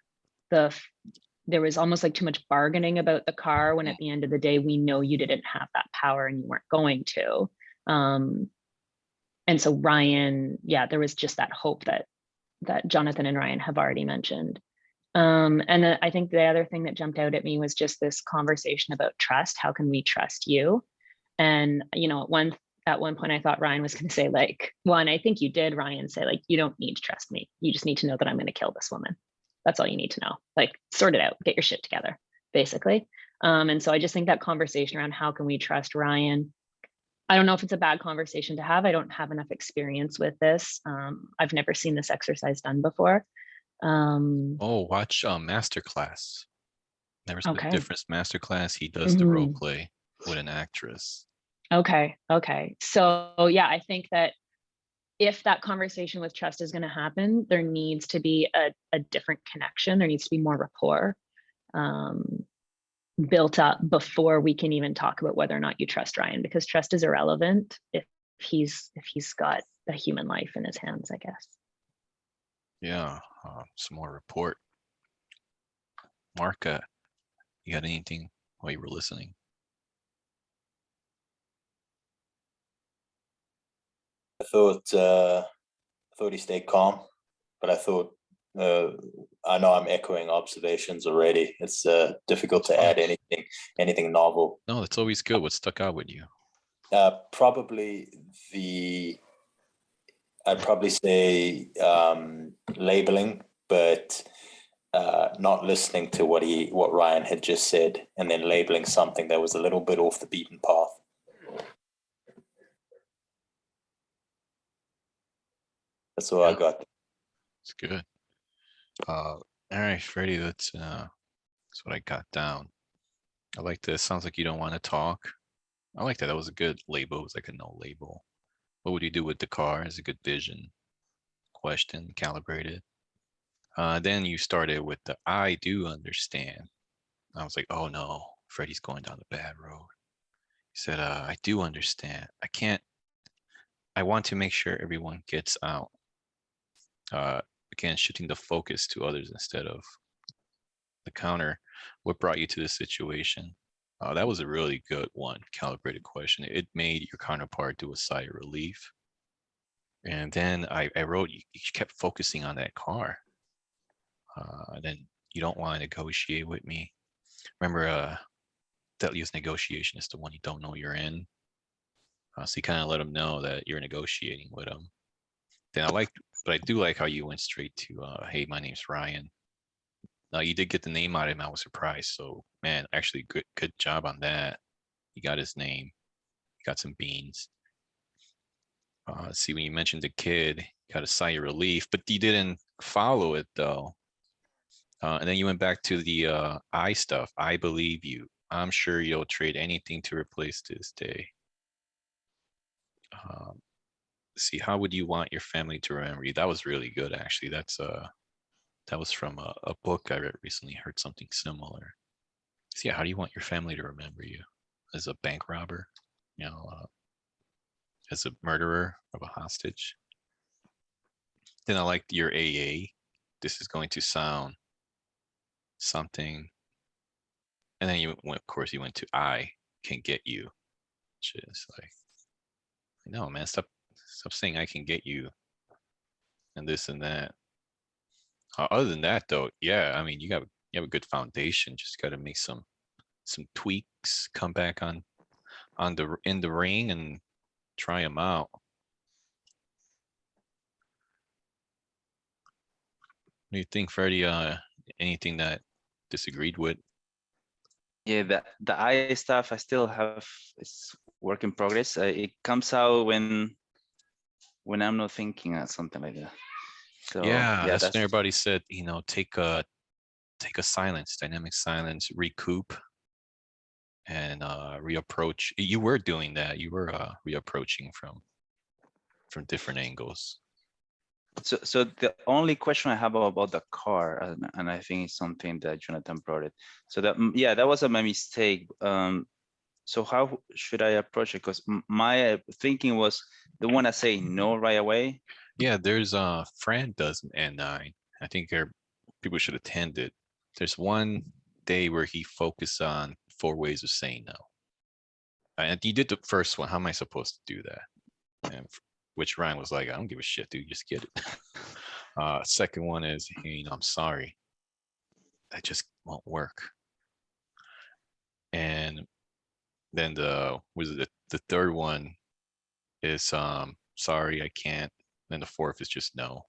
There was almost like too much bargaining about the car, when at the end of the day, we know you didn't have that power and you weren't going to. And so Ryan, yeah, there was just that hope that Jonathan and Ryan have already mentioned. And then I think the other thing that jumped out at me was just this conversation about trust. How can we trust you? And, you know, at one point I thought Ryan was going to say like, well, and I think you did, Ryan, say like, you don't need to trust me. You just need to know that I'm going to kill this woman. That's all you need to know. Like, sort it out, get your shit together, basically. And so I just think that conversation around how can we trust Ryan? I don't know if it's a bad conversation to have. I don't have enough experience with this. I've never seen this exercise done before. Oh, watch Masterclass. Never Split Okay. Difference Masterclass. He does the role play with an actress. Okay. So yeah, I think that if that conversation with trust is going to happen, there needs to be a different connection. There needs to be more rapport built up before we can even talk about whether or not you trust Ryan, because trust is irrelevant if he's got a human life in his hands, I guess. Yeah, some more report. Mark, you got anything while you were listening? I thought he stayed calm, but I thought I know I'm echoing observations already. It's difficult to add anything novel. No, that's always good. What stuck out with you? Probably I'd probably say labeling, but not listening to what Ryan had just said, and then labeling something that was a little bit off the beaten path. That's all I got. It's good. All right, Freddie, that's what I got down. I like this. Sounds like you don't want to talk. I like that. That was a good label. It was like a no label. What would you do with the car? Is a good vision. Question, calibrated. Then you started with the I do understand. I was like, oh no, Freddie's going down the bad road. He said, I do understand. I want to make sure everyone gets out. Again, shifting the focus to others instead of the counter. What brought you to this situation? That was a really good one, calibrated question. It made your counterpart do a sigh of relief. And then I wrote, you kept focusing on that car. Then you don't want to negotiate with me. Remember, Deadliest negotiation is the one you don't know you're in. So you kind of let them know that you're negotiating with them. Then but I do like how you went straight to, hey, my name's Ryan. Now you did get the name out of him. I was surprised. So man, actually good job on that. You got his name. You got some beans. See, when you mentioned the kid, you got a sigh of relief, but you didn't follow it though. And then you went back to the I stuff. I believe you. I'm sure you'll trade anything to replace this day. See, how would you want your family to remember you? That was really good, actually. That was from a book I read recently. Heard something similar. So yeah, how do you want your family to remember you? As a bank robber, you know, as a murderer of a hostage? Then I liked your AA. This is going to sound something. And then of course, you went to I can get you, which is like, no, man, stop saying I can get you and this and that. Other than that, though, yeah, I mean, you have a good foundation. Just got to make some tweaks, come back in the ring and try them out. What do you think, Freddie? Anything that disagreed with? Yeah, the I stuff I still have, it's work in progress. It comes out when I'm not thinking or something like that. So Yeah, that's what everybody said. You know, take a silence, dynamic silence, recoup, and reapproach. You were doing that. You were reapproaching from different angles. So the only question I have about the car, and I think it's something that Jonathan brought it. So that was my mistake. So how should I approach it? Because my thinking was the one I say no right away. Yeah, there's Fran does an N9. I think people should attend it. There's one day where he focused on 4 ways of saying no. And you did the first one. How am I supposed to do that? And which Ryan was like, I don't give a shit, dude, just get it. Second one is, hey, you know, I'm sorry. That just won't work. And then the third one is sorry, I can't. Then the fourth is just no.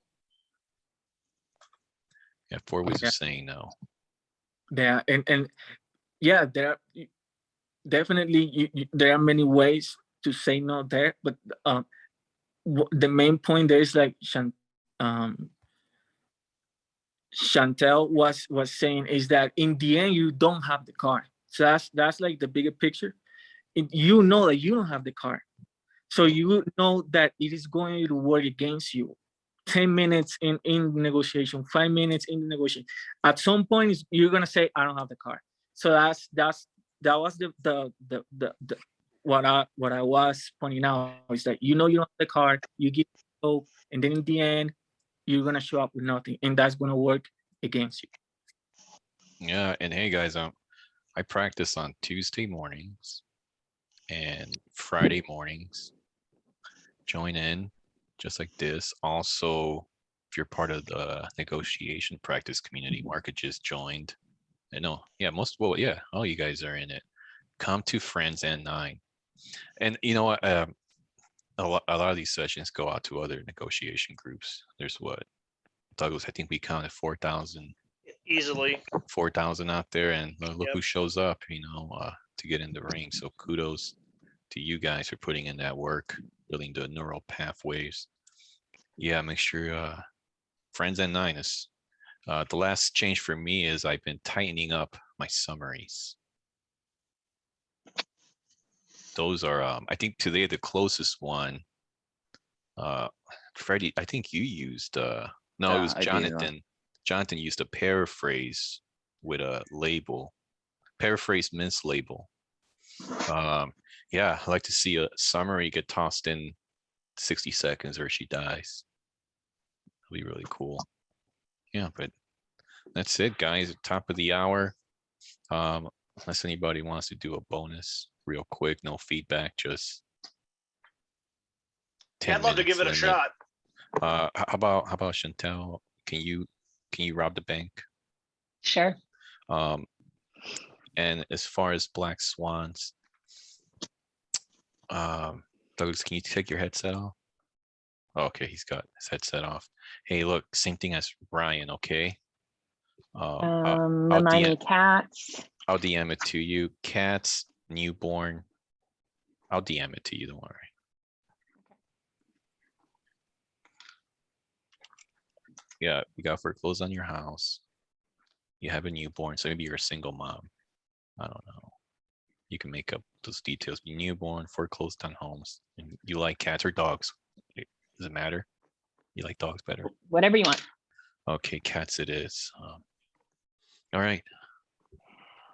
Yeah, 4 ways Yeah. of saying no. Yeah, and yeah, there are definitely there are many ways to say no there, but the main point there is like Chantel was saying is that in the end you don't have the car. So that's like the bigger picture. You know that you don't have the car, so you know that it is going to work against you. 10 minutes in negotiation, 5 minutes in the negotiation. At some point, you're gonna say, "I don't have the car." So that was the what I was pointing out is that you know you don't have the car, you give hope, and then in the end, you're gonna show up with nothing, and that's gonna work against you. Yeah, and hey guys, I practice on Tuesday mornings and Friday mornings. Join in just like this. Also, if you're part of the negotiation practice community, Market just joined. I know, yeah, yeah, all you guys are in it. Come to Friends and 9. And you know what? A lot of these sessions go out to other negotiation groups. There's what, Douglas, I think we counted 4,000 Easily. 4,000 out there, and look Yep. who shows up, you know, to get in the ring. So kudos to you guys for putting in that work, building the neural pathways. Yeah, make sure Friends and 9 is the last change for me is I've been tightening up my summaries. Those are I think today the closest one. Freddie, I think you used no, it was I did, Jonathan. Jonathan used a paraphrase with a label, paraphrase mince label. Yeah, I like to see a summary get tossed in 60 seconds or she dies. It'll be really cool. Yeah, but that's it, guys. Top of the hour. Unless anybody wants to do a bonus real quick, no feedback, just 10 I'd love to give it a minutes limit. shot. How about Chantel? Can you rob the bank? Sure. And as far as Black Swans, Douglas, can you take your headset off? Okay, he's got his headset off. Hey, look, same thing as Ryan, okay? Remind me, cats. I'll DM it to you. Cats, newborn. I'll DM it to you, don't worry. Yeah, you got foreclosed on your house. You have a newborn, so maybe you're a single mom. I don't know. You can make up those details. Be newborn, foreclosed on homes. And you like cats or dogs? Does it matter? You like dogs better? Whatever you want. Okay, cats it is. All right,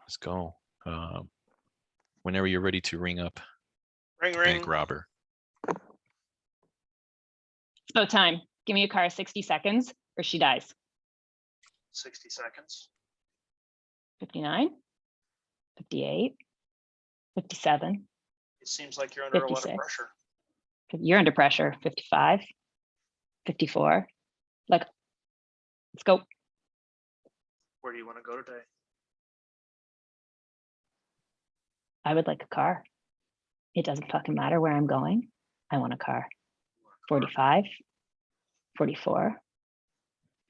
let's go. Whenever you're ready to ring up Ring, ring. bank robber. So time. Give me a car, 60 seconds, or she dies. 60 seconds. 59, 58, 57. It seems like you're under a lot of 56. pressure. You're under pressure. 55, 54. Like, let's go. Where do you want to go today? I would like a car. It doesn't fucking matter where I'm going. I want a car. 45, 44,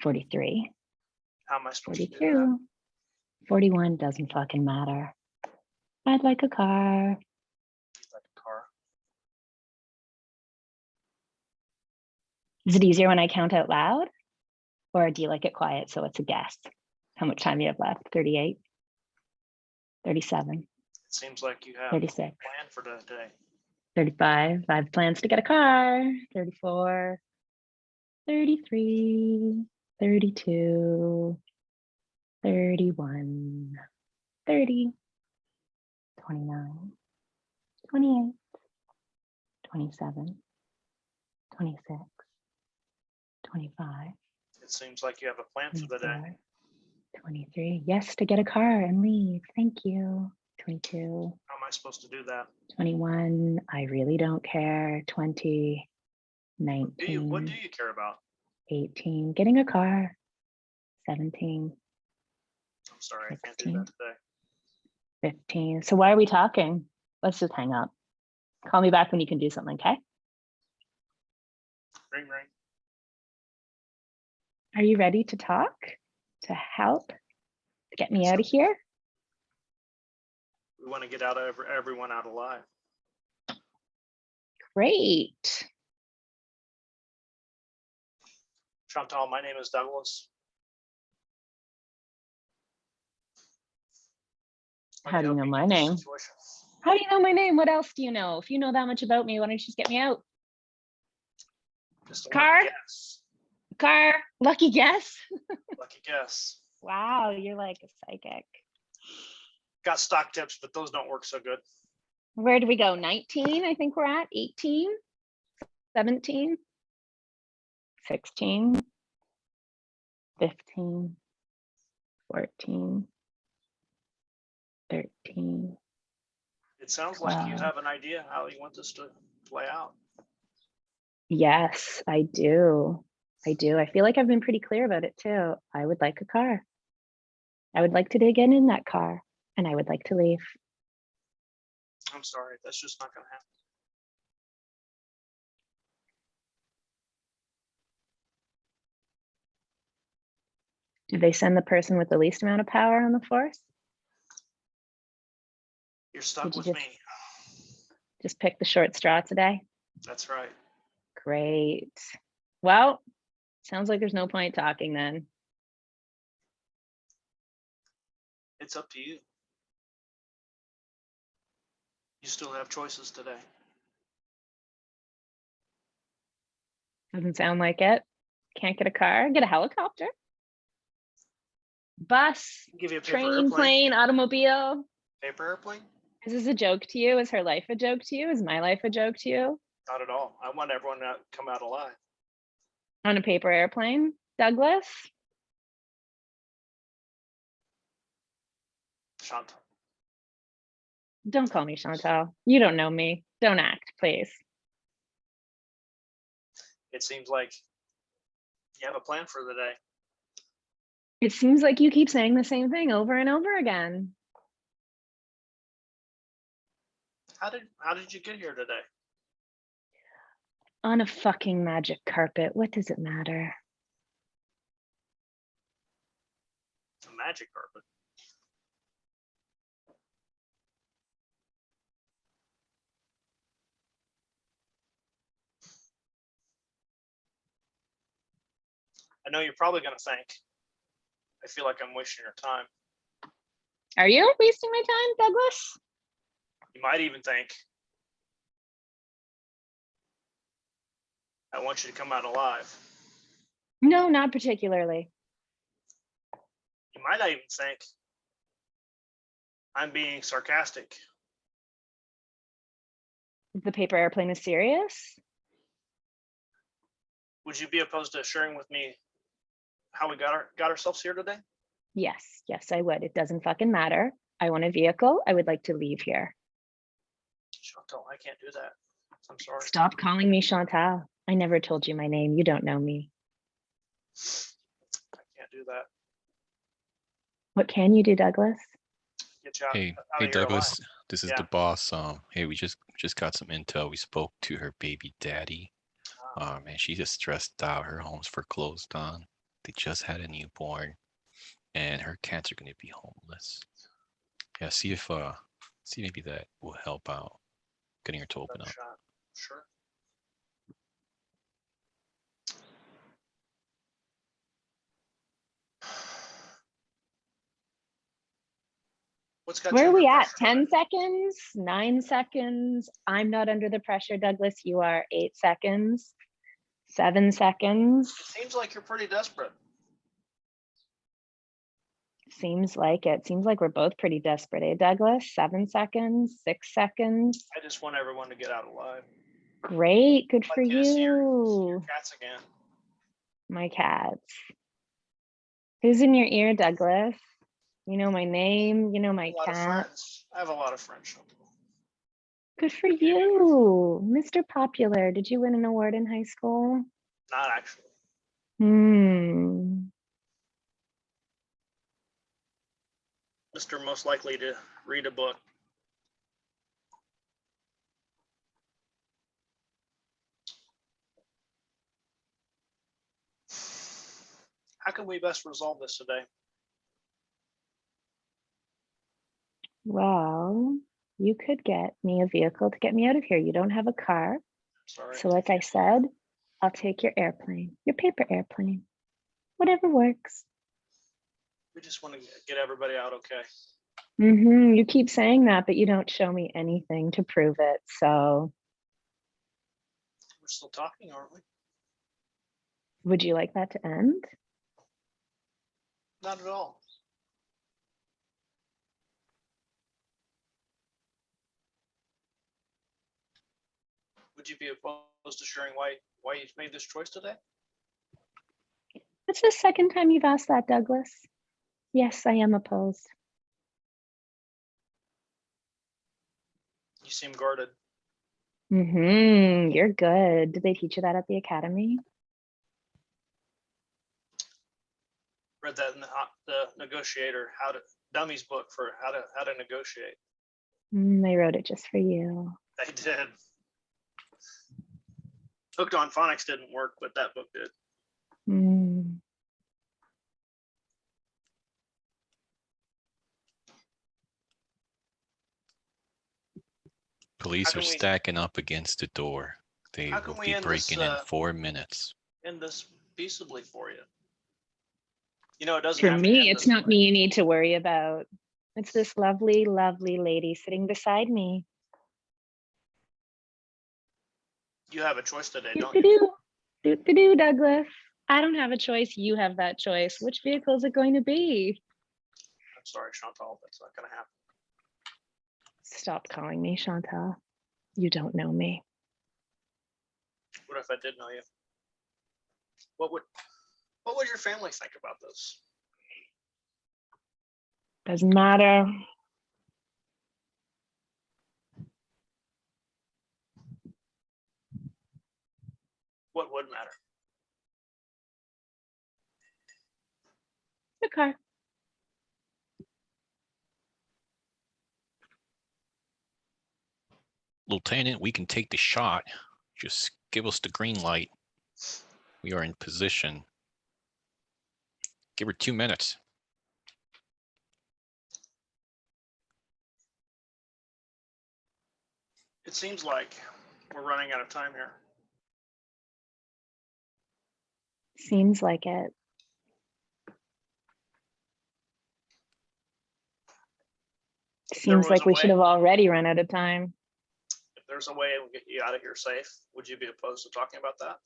43, How am I supposed to do that? 42, 41 doesn't fucking matter. I'd like a car. Like a car. Is it easier when I count out loud? Or do you like it quiet so it's a guess? How much time do you have left? 38, 37, It seems like you have 36. a plan for today. 35. I have plans to get a car. 34, 33, 32, 31, 30, 29, 28, 27, 26, 25, It seems like you have a plan for the day. 24, 23. Yes, to get a car and leave. Thank you. 22, How am I supposed to do that? 21. I really don't care. 20, What 19, do you care about? 18, getting a car, 17, I'm sorry, I can't do that today. 15. So why are we talking? Let's just hang up. Call me back when you can do something, okay? Ring, ring. Are you ready to talk? To help? To get me out of here? We want to get out of everyone out alive. Great. Chantal, my name is Douglas. How do you help know get my this name? situation. How do you know my name? What else do you know? If you know that much about me, why don't you just get me out? Just a Car? lucky guess. Car, lucky guess. Lucky guess. Wow, you're like a psychic. Got stock tips, but those don't work so good. Where do we go? 19, I think we're at 18, 17, 16, 15, 14, 13. It sounds like you Wow. have an idea how you want this to play out. Yes, I do. I do. I feel like I've been pretty clear about it too. I would like a car. I would like to dig in that car and I would like to leave. I'm sorry, that's just not going to happen. Did they send the person with the least amount of power on the force? You're stuck Did you with me. Just pick the short straw today? That's right. Great. Well, sounds like there's no point talking then. It's up to you. You still have choices today. Doesn't sound like it. Can't get a car, get a helicopter, bus, I'll give you a paper train, airplane. plane, automobile. Paper airplane? Is this a joke to you? Is her life a joke to you? Is my life a joke to you? Not at all. I want everyone to come out alive. On a paper airplane, Douglas? Chantal. Don't call me Chantal. You don't know me. Don't act, please. It seems like you have a plan for the day. It seems like you keep saying the same thing over and over again. How did you get here today? On a fucking magic carpet. What does it matter? It's a magic carpet. I know you're probably going to think, I feel like I'm wasting your time. Are you wasting my time, Douglas? You might even think, I want you to come out alive. No, not particularly. You might not even think, I'm being sarcastic. The paper airplane is serious. Would you be opposed to sharing with me how we got ourselves here today? Yes, yes, I would. It doesn't fucking matter. I want a vehicle. I would like to leave here. Chantal, I can't do that. I'm sorry. Stop calling me Chantal. I never told you my name. You don't know me. I can't do that. What can you do, Douglas? Get you out, Hey, out hey of here alive. Douglas, this is Yeah. the boss. Hey, we just got some intel. We spoke to her baby daddy. Man, she just stressed out. Her home's foreclosed on. They just had a newborn, and her cats are gonna be homeless. Yeah, see maybe that will help out getting her to open Another up. shot. Sure. What's got Where you are we under at? pressure 10 today? seconds? 9 seconds? I'm not under the pressure, Douglas. You are 8 seconds. 7 seconds. Seems like you're pretty desperate. Seems like it. Seems like we're both pretty desperate, eh, Douglas? 7 seconds, 6 seconds. I just want everyone to get out alive. Great. Good I'd for like you to see your you. cats again. My cats. Who's in your ear, Douglas? You know my name. You know I my have a lot of cat. friends. I have a lot of friends, Chantal. Good for you, Mr. Popular. Did you win an award in high school? Not actually. Hmm. Mr. Most likely to read a book. How can we best resolve this today? Well, you could get me a vehicle to get me out of here. You don't have a car. Sorry. So like I said, I'll take your airplane, your paper airplane, whatever works. We just want to get everybody out okay. You keep saying that, but you don't show me anything to prove it. So We're still talking, aren't we? would you like that to end? Not at all. Would you be opposed to sharing why you made this choice today? That's the second time you've asked that, Douglas. Yes, I am opposed. You seem guarded. You're good. Did they teach you that at the academy? Read that in the negotiator, dummies book for how to negotiate. They wrote it just for you. They did. Hooked on Phonics didn't work, but that book did. Mm. Police can are we- stacking up against the door. They How can will we be end this, breaking in 4 minutes. End this peaceably for you. You know, it doesn't For have to me, end it's this not way. me you need to worry about. It's this lovely, lovely lady sitting beside me. You have a choice today, Do don't do you? do do do, Douglas. I don't have a choice. You have that choice. Which vehicle is it going to be? I'm sorry, Chantal, that's not going to happen. Stop calling me Chantal. You don't know me. What if I did know you? What would your family think about this? Doesn't matter. What would matter? The car. Lieutenant, we can take the shot. Just give us the green light. We are in position. Give her 2 minutes. It seems like we're running out of time here. Seems like it. Seems was like a we way- should have already run out of time. If there's a way to get you out of here safe, would you be opposed to talking about that?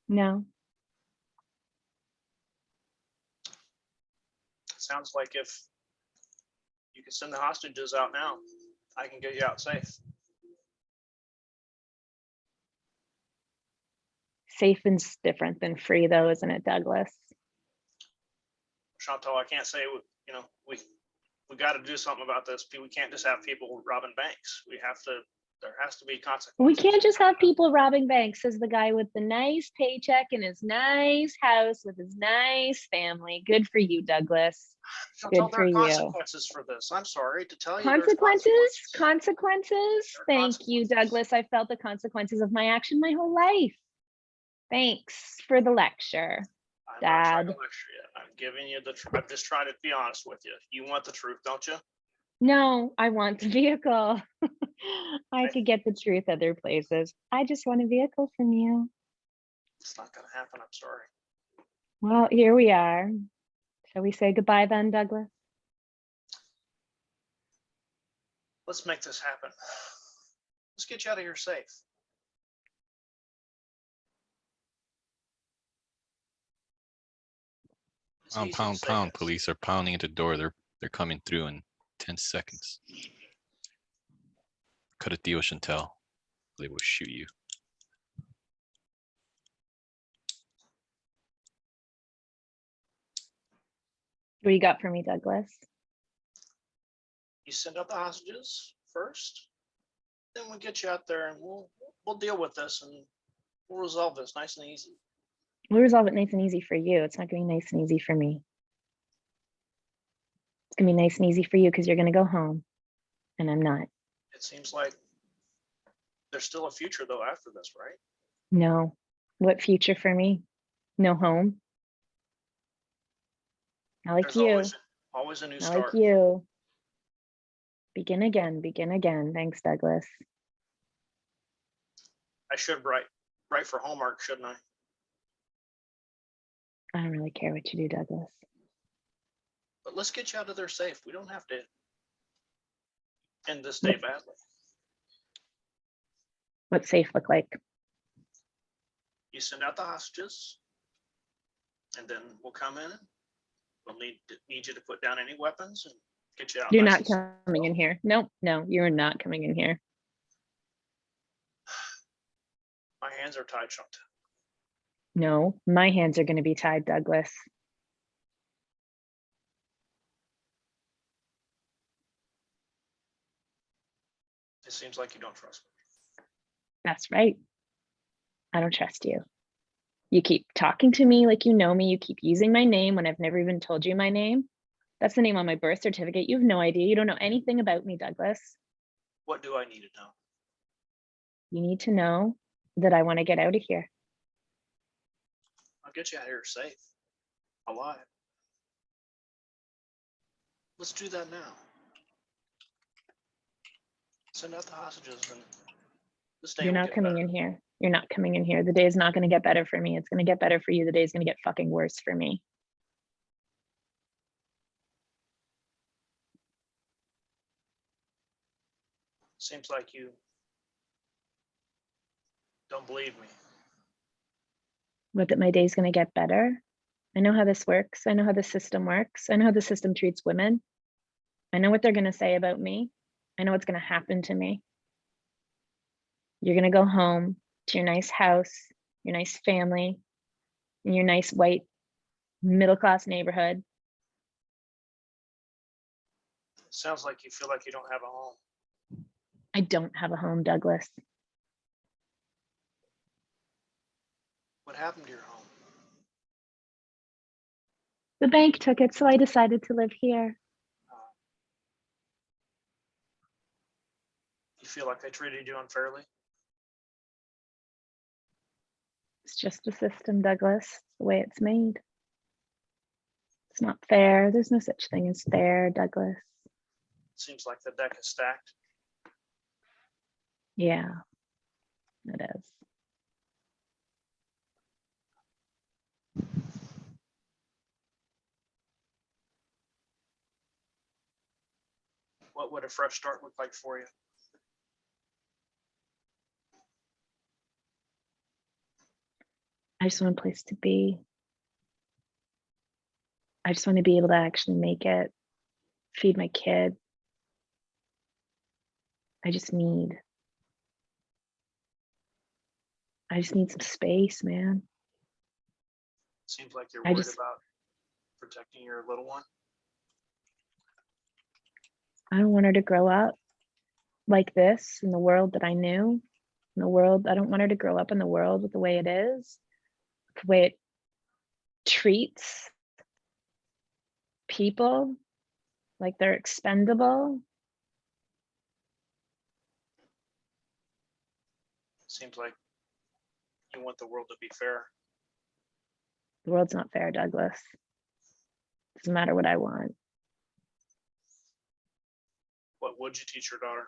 No. Sounds like if you could send the hostages out now, I can get you out safe. Safe and different than free, though, isn't it, Douglas? Chantal, I can't say, you know, we got to do something about this. We can't just have people robbing banks. There has to be consequences. We can't just have people robbing banks, says the guy with the nice paycheck and his nice house with his nice family. Good for you, Douglas. Chantal, Good there are for you. consequences for this. I'm sorry to tell you. there's Consequences? There Consequences? are Thank you, consequences. Douglas. I felt the consequences of my action my whole life. Thanks for the lecture. I'm not trying to Dad. lecture you. I'm giving you the truth. I'm just trying to be honest with you. You want the truth, don't you? No, I want the vehicle. I could get the truth other places. I just want a vehicle from you. It's not going to happen. I'm sorry. Well, here we are. Shall we say goodbye then, Douglas? Let's make this happen. Let's get you out of here safe. It's easy to Pound, say pound. this. Police are pounding at the door. They're coming through in 10 seconds. Cut a deal, Chantel. They will shoot you. What do you got for me, Douglas? You send out the hostages first, then we'll get you out there and we'll deal with this and we'll resolve this nice and easy. We'll resolve it nice and easy for you. It's not gonna be nice and easy for me. It's gonna be nice and easy for you because you're gonna go home and I'm not. It seems like there's still a future though after this, right? No. What future for me? No home. Not like There's you. always a new Not start. like you. Begin again, begin again. Thanks, Douglas. I should write for homework, shouldn't I? I don't really care what you do, Douglas. But let's get you out of there safe. We don't have to end this day badly. What's safe look like? You send out the hostages, and then we'll come in. We'll need you to put down any weapons and get you out. You're nice not and slow. coming in here. No, you're not coming in here. My hands are tied, Shanta. No, my hands are going to be tied, Douglas. It seems like you don't trust me. That's right. I don't trust you. You keep talking to me like you know me. You keep using my name when I've never even told you my name. That's the name on my birth certificate. You have no idea. You don't know anything about me, Douglas. What do I need to know? You need to know that I want to get out of here. I'll get you out of here safe, alive. Let's do that now. Send out the hostages and this day You're will not get coming better. in here. You're not coming in here. The day is not going to get better for me. It's going to get better for you. The day is going to get fucking worse for me. Seems like you don't believe me. What, that my day is going to get better? I know how this works. I know how the system works. I know how the system treats women. I know what they're going to say about me. I know what's going to happen to me. You're going to go home to your nice house, your nice family, in your nice white middle-class neighborhood. Sounds like you feel like you don't have a home. I don't have a home, Douglas. What happened to your home? The bank took it, so I decided to live here. You feel like they treated you unfairly? It's just the system, Douglas. It's the way it's made. It's not fair. There's no such thing as fair, Douglas. Seems like the deck is stacked. Yeah, it is. What would a fresh start look like for you? I just want a place to be. I just want to be able to actually make it, feed my kid. I just need some space, man. Seems like you're I worried just- about protecting your little one. I don't want her to grow up like this in the world that I knew. In the world, I don't want her to grow up in the world with the way it is, the way it treats people like they're expendable. Seems like you want the world to be fair. The world's not fair, Douglas. Doesn't matter what I want. What would you teach your daughter?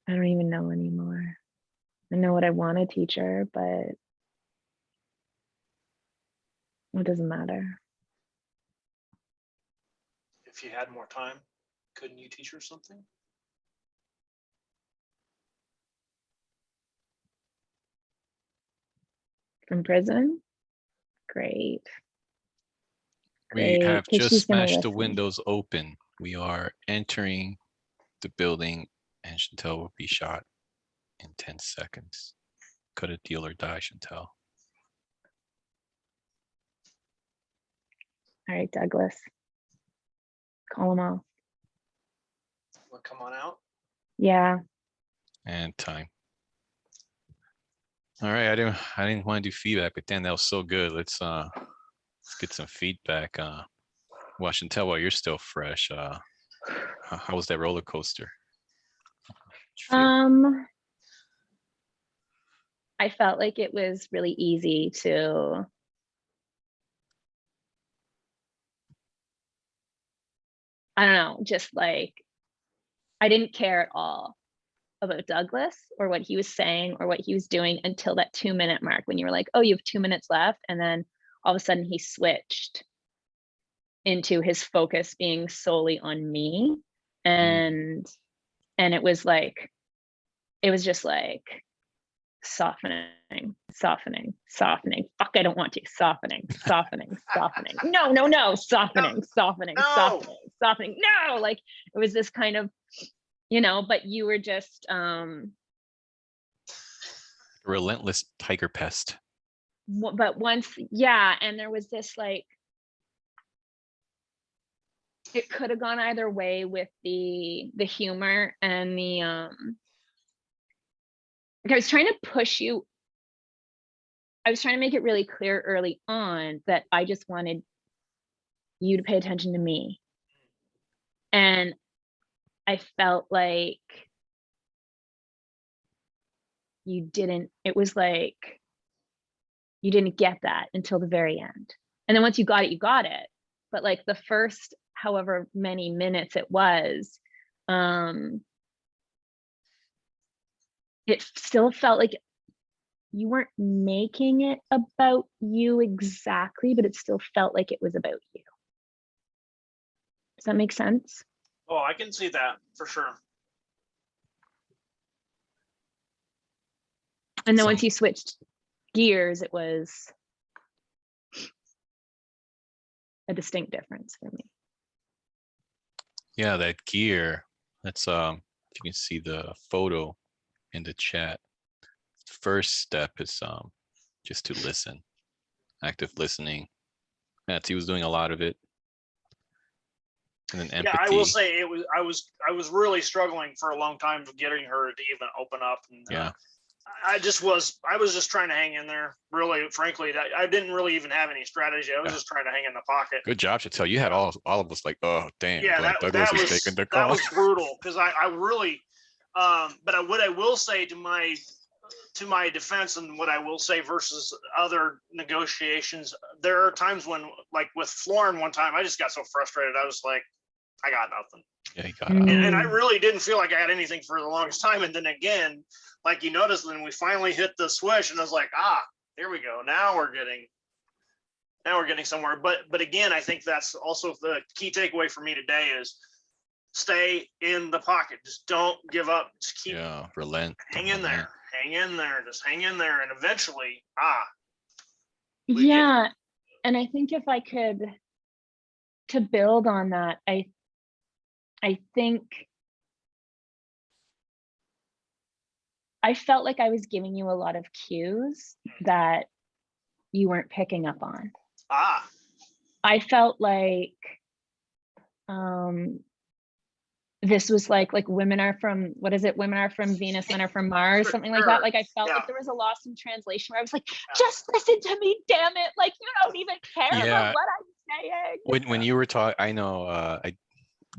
I don't even know anymore. I know what I want to teach her, but it doesn't matter. If you had more time, couldn't you teach her something? From prison? Great. We Great, have 'cause just she's gonna smashed the listen. windows open. We are entering the building and Chantel will be shot. in 10 seconds. Cut a deal or die, Chantel. All right, Douglas. Call them off. Well, come on out. Yeah. And time. All right, I didn't want to do feedback, but Dan, that was so good. Let's get some feedback. Well, Chantel, while you're still fresh, how was that roller coaster? How'd you feel? I felt like it was really easy to I don't know, just like I didn't care at all about Douglas or what he was saying or what he was doing until that 2-minute mark when you were like, oh, you have 2 minutes left. And then all of a sudden he switched into his focus being solely on me. And it was just like softening. Fuck, I don't want to. Softening. No, softening. No. No, like it was this kind of, but you were just Relentless tiger pest. but once, yeah, and there was this like it could have gone either way with the humor and the like I was trying to push you. I was trying to make it really clear early on that I just wanted you to pay attention to me. And I felt like you didn't, it was like you didn't get that until the very end. And then once you got it, you got it. But like the first however many minutes it was, it still felt like you weren't making it about you exactly, but it still felt like it was about you. Does that make sense? Oh, I can see that for sure. And then once you switched gears, it was a distinct difference for me. Yeah, that gear. That's if you can see the photo in the chat. First step is just to listen. Active listening. He was doing a lot of it. And then empathy. Yeah, I will say I was really struggling for a long time getting her to even open up. And, yeah. I was just trying to hang in there. Really, frankly, I didn't really even have any strategy. I was just trying to hang in the pocket. Good job, Chantel. You had all of us like, oh damn. Yeah, like that is was taking the call. that was brutal because I really. But what I will say to my defense, and what I will say versus other negotiations, there are times when, like with Florin one time, I just got so frustrated. I was like, I got nothing. Yeah, he got And I really didn't feel like I had anything for the longest time. And then again, like you noticed, when we finally hit the switch, and I was like, here we go. Now we're getting somewhere. But again, I think that's also the key takeaway for me today is stay in the pocket. Just don't give up. Just keep relent. Hang in there. Just hang in there. And eventually, yeah. And I think if I could to build on that, I think I felt like I was giving you a lot of cues that you weren't picking up on. I felt like this was like women are from, what is it? Women are from Venus, men are from Mars, something like that. Like I felt like there was a loss in translation where I was like, just listen to me, damn it. Like you don't even care about what I'm saying. When you were talking, I know,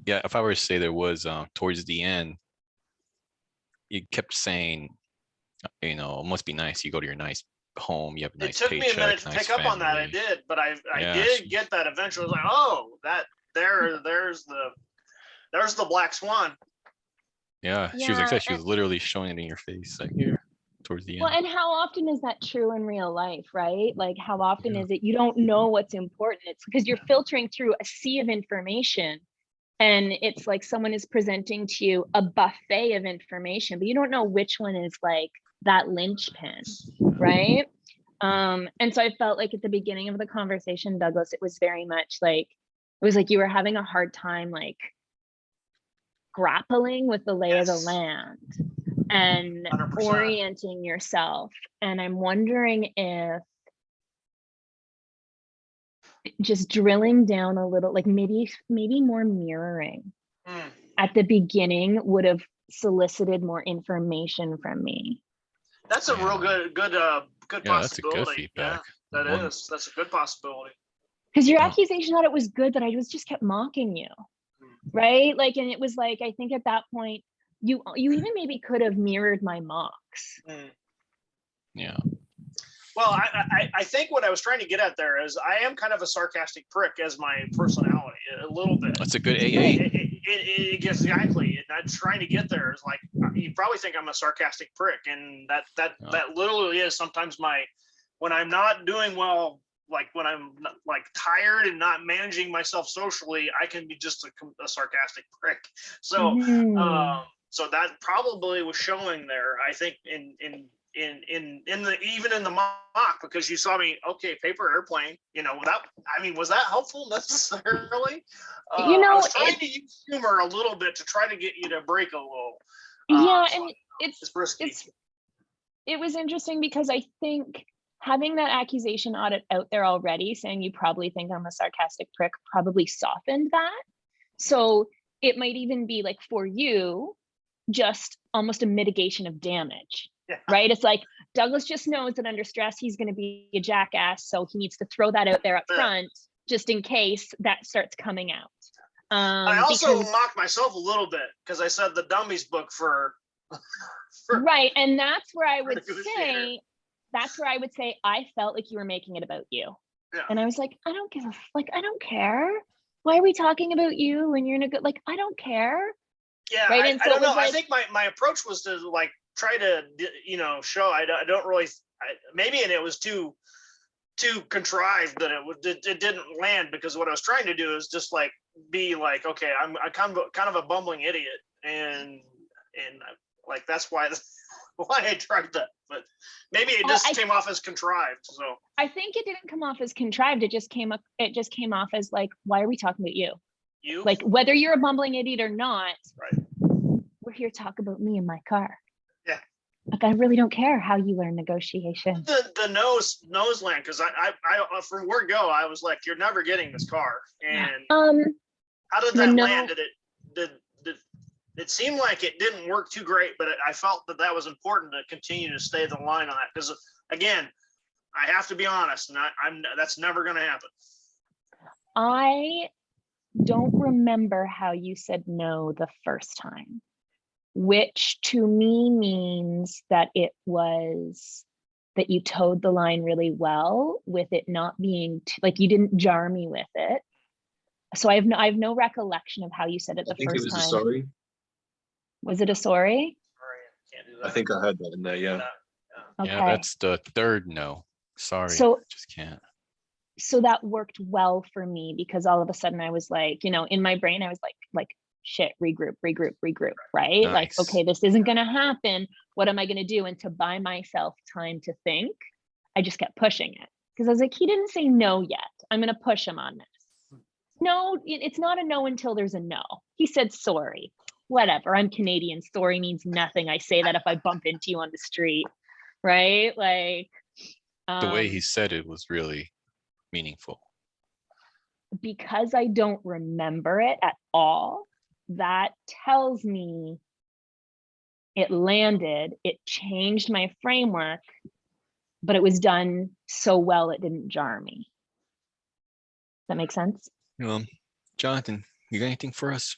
if I were to say there was towards the end, you kept saying, it must be nice. You go to your nice home, you have a nice paycheck. It took me a minute to pick up on that. I did, but I did get that eventually. I was like, oh, there's the black swan. Yeah, she was like, she was literally showing it in your face, like here towards the end. Well, and how often is that true in real life, right? Like how often is it you don't know what's important? It's because you're filtering through a sea of information. And it's like someone is presenting to you a buffet of information, but you don't know which one is like that linchpin, right? And so I felt like at the beginning of the conversation, Douglas, it was very much like, it was like you were having a hard time like grappling with the lay of the land. and 100%. orienting yourself. And I'm wondering if just drilling down a little, like maybe more mirroring Mm. at the beginning would have solicited more information from me. That's a real Yeah. good Yeah, that's a good possibility. feedback. Yeah, that One- is. That's a good possibility. Because your Yeah. accusation that it was good that I just kept mocking you, right? Like, and it was like, I think at that point, you even maybe could have mirrored my mocks. Mm. Yeah. Well, I think what I was trying to get at there is I am kind of a sarcastic prick as my personality, a little bit. That's a good AA. It gets exactly. And I'm trying to get there. Is like you probably think I'm a sarcastic prick, and that literally is sometimes when I'm not doing well, like when I'm like tired and not managing myself socially, I can be just a sarcastic prick. So Mhm. so that probably was showing there. I think in the even in the mock, because you saw me, okay, paper airplane, was that helpful necessarily? I was trying to use humor a little bit to try to get you to break a little. Yeah, so and it's risky. it was interesting because I think having that accusation audit out there already, saying you probably think I'm a sarcastic prick, probably softened that. So it might even be like for you, just almost a mitigation of damage. Yeah. Right? It's like Douglas just knows that under stress he's going to be a jackass, so he needs to throw that out there up front just in case that starts coming out. I also mocked myself a little bit because I said the dummies book for right, and that's where I would negotiator. say I felt like you were making it about you. Yeah. And I was like, I don't care. Why are we talking about you when you're in a good, like, I don't care. Yeah, right? I And so don't know. like, I think my approach was to like try to show I don't really maybe, and it was too contrived that it didn't land, because what I was trying to do is just like be like, okay, I'm kind of a bumbling idiot, and like that's why I tried that, but maybe it just came off as contrived. So I think it didn't come off as contrived. It just came off as like, why are we talking about you? You Like, whether you're a bumbling idiot or not, right? We're here to talk about me and my car. Yeah. Like, I really don't care how you learn negotiation. The nose land, because I from word go, I was like, you're never getting this car. And how did that land? Did it seemed like it didn't work too great, but I felt that was important to continue to stay the line on that, because again, I have to be honest, and that's never going to happen. I don't remember how you said no the first time, which to me means that it was that you towed the line really well with it not being like, you didn't jar me with it. So I have no recollection of how you said it the first time. I think it was a sorry. Was it a sorry? Sorry, I can't do that. I think I heard that in there, yeah. Okay. Yeah, that's the third no. Sorry, So just can't. So that worked well for me, because all of a sudden I was like, in my brain, I was like, shit, regroup, right? Nice. Like, okay, this isn't going to happen. What am I going to do? And to buy myself time to think, I just kept pushing it, because I was like, he didn't say no yet. I'm going to push him on this. No, it's not a no until there's a no. He said sorry. Whatever. I'm Canadian. Sorry means nothing. I say that if I bump into you on the street, right? Like, The way he said it was really meaningful. Because I don't remember it at all, that tells me it landed, it changed my framework, but it was done so well it didn't jar me. Does that make sense? Jonathan, you got anything for us?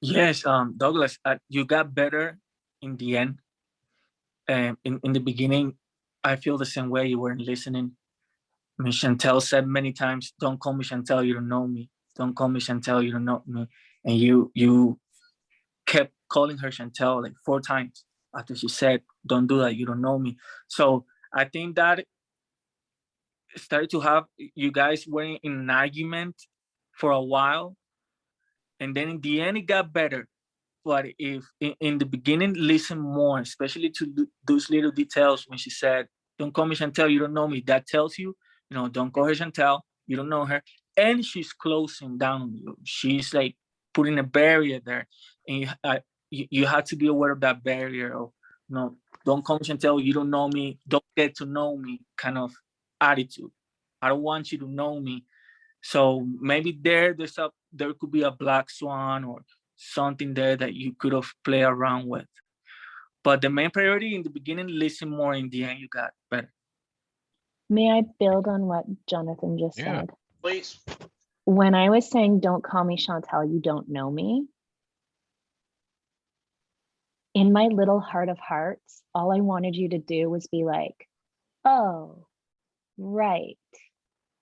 Yes, Douglas, you got better in the end. In the beginning, I feel the same way. You weren't listening. Miss Chantel said many times, "Don't call me Chantel, you don't know me. Don't call me Chantel, you don't know me." And you kept calling her Chantel like 4 times after she said, "Don't do that, you don't know me." So I think that started to have, you guys were in an argument for a while, and then in the end it got better. But if in the beginning, listen more, especially to those little details when she said, "Don't call me Chantel, you don't know me." That tells you, don't call her Chantel, you don't know her. And she's closing down on you. She's like putting a barrier there. And you have to be aware of that barrier of, don't come and tell you don't know me, don't get to know me kind of attitude. I don't want you to know me. So maybe there could be a black swan or something there that you could have played around with. But the main priority in the beginning, listen more. In the end, you got better. May I build on what Jonathan just Yeah. said? Please. When I was saying, don't call me Chantal, you don't know me. In my little heart of hearts, all I wanted you to do was be like, oh, right.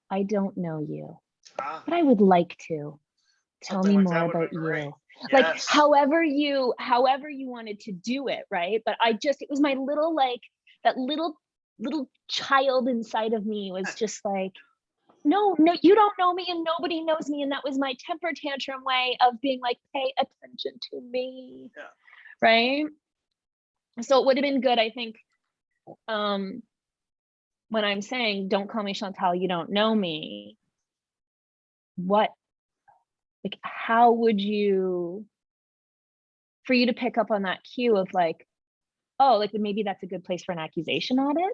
I don't know you, Ah, but I would like to. Tell something me like more that would about have been great. you. Like Yes. however you wanted to do it, right? But it was my little, like, that little child inside of me was just like, no, you don't know me and nobody knows me. And that was my temper tantrum way of being like, pay attention to me. Yeah. Right. So it would have been good, I think, when I'm saying, don't call me Chantal, you don't know me. How would you, for you to pick up on that cue of like, oh, like maybe that's a good place for an accusation on it.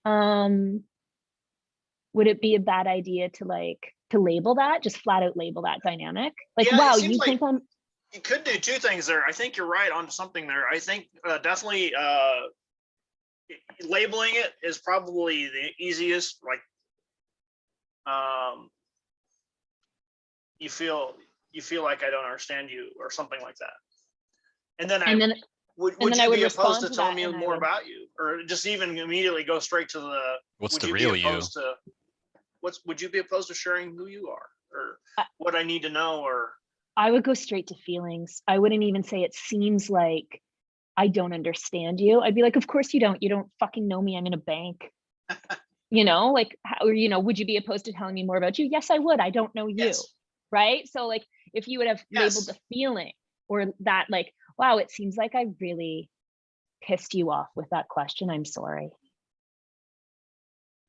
Right. Would it be a bad idea to label that, just flat out label that dynamic? Like, Yeah, it wow, seems you like think I'm, You could do two things there. I think you're right on something there. I think definitely labeling it is probably the easiest. Like, you feel like I don't understand you or something like that. And then would then you I would be opposed respond to to telling that me and I more would- about you, or just even immediately go straight to the What's would the you real be you? opposed to would you be opposed to sharing who you are or I- what I need to know? Or I would go straight to feelings. I wouldn't even say it seems like I don't understand you. I'd be like, of course you don't. You don't fucking know me. I'm in a bank. Like, would you be opposed to telling me more about you? Yes, I would. I don't know you. yes, Right. So like, if you would have labeled Yes. the feeling or that, like, wow, it seems like I really pissed you off with that question. I'm sorry.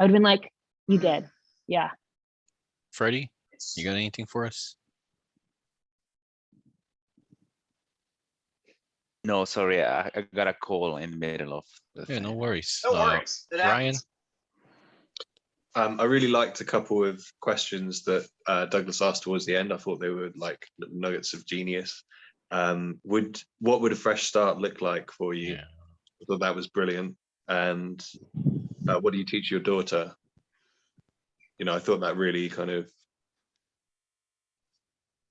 I would have been like, you did. Yeah. Freddie, you got anything for us? No, sorry, I got a call in the middle of the Yeah, thing. no worries. no worries. It Ryan, happens. I really liked a couple of questions that Douglas asked towards the end. I thought they were like nuggets of genius. What would a fresh start look like for you? yeah. I thought that was brilliant. And what do you teach your daughter? I thought that really kind of,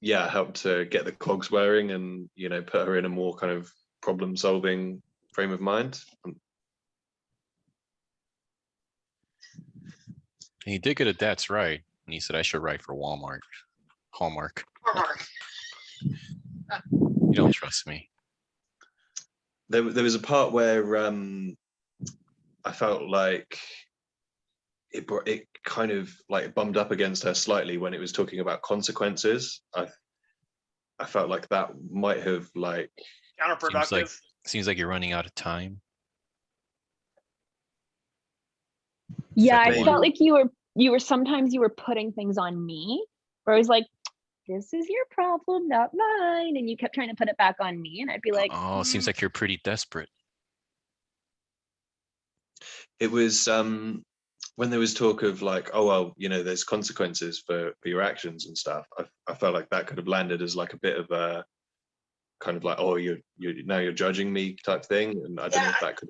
helped to get the cogs whirring and, put her in a more kind of problem solving frame of mind. He did get a that's right. And he said I should write for Walmart. Hallmark. Mark. You don't trust me. There was a part where I felt like it kind of like bummed up against her slightly when it was talking about consequences. I felt like that might have like Counterproductive. Seems like you're running out of time. Yeah, Second I one. felt like you were sometimes you were putting things on me where I was like, this is your problem, not mine. And you kept trying to put it back on me. And I'd be like, Oh, it seems like you're pretty desperate. it was when there was talk of like, oh well, there's consequences for your actions and stuff. I felt like that could have landed as like a bit of a kind of like, oh, you're now you're judging me type thing, and I don't know if that could.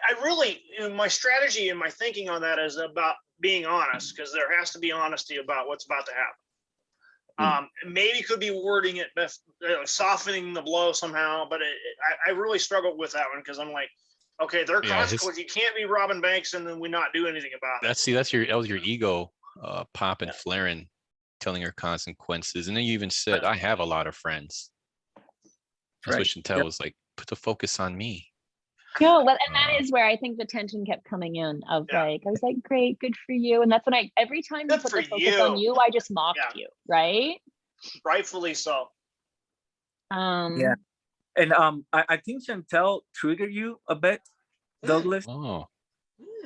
I really, my strategy and my thinking on that is about being honest, because there has to be honesty about what's about to happen. Maybe could be wording it, softening the blow somehow, but I really struggled with that one because I'm like, okay, there are consequences. You can't be robbing banks and then we not do anything about it. That was your ego popping, flaring, telling her consequences. And then you even said, I have a lot of friends. That's what Chantel was like, put the focus on me. no, well, and that is where I think the tension kept coming in of like, I was like, great, good for you. And that's when every time you put the focus on you, I just mocked you, right? Rightfully so. Yeah. And I think Chantel triggered you a bit, Douglas. Oh.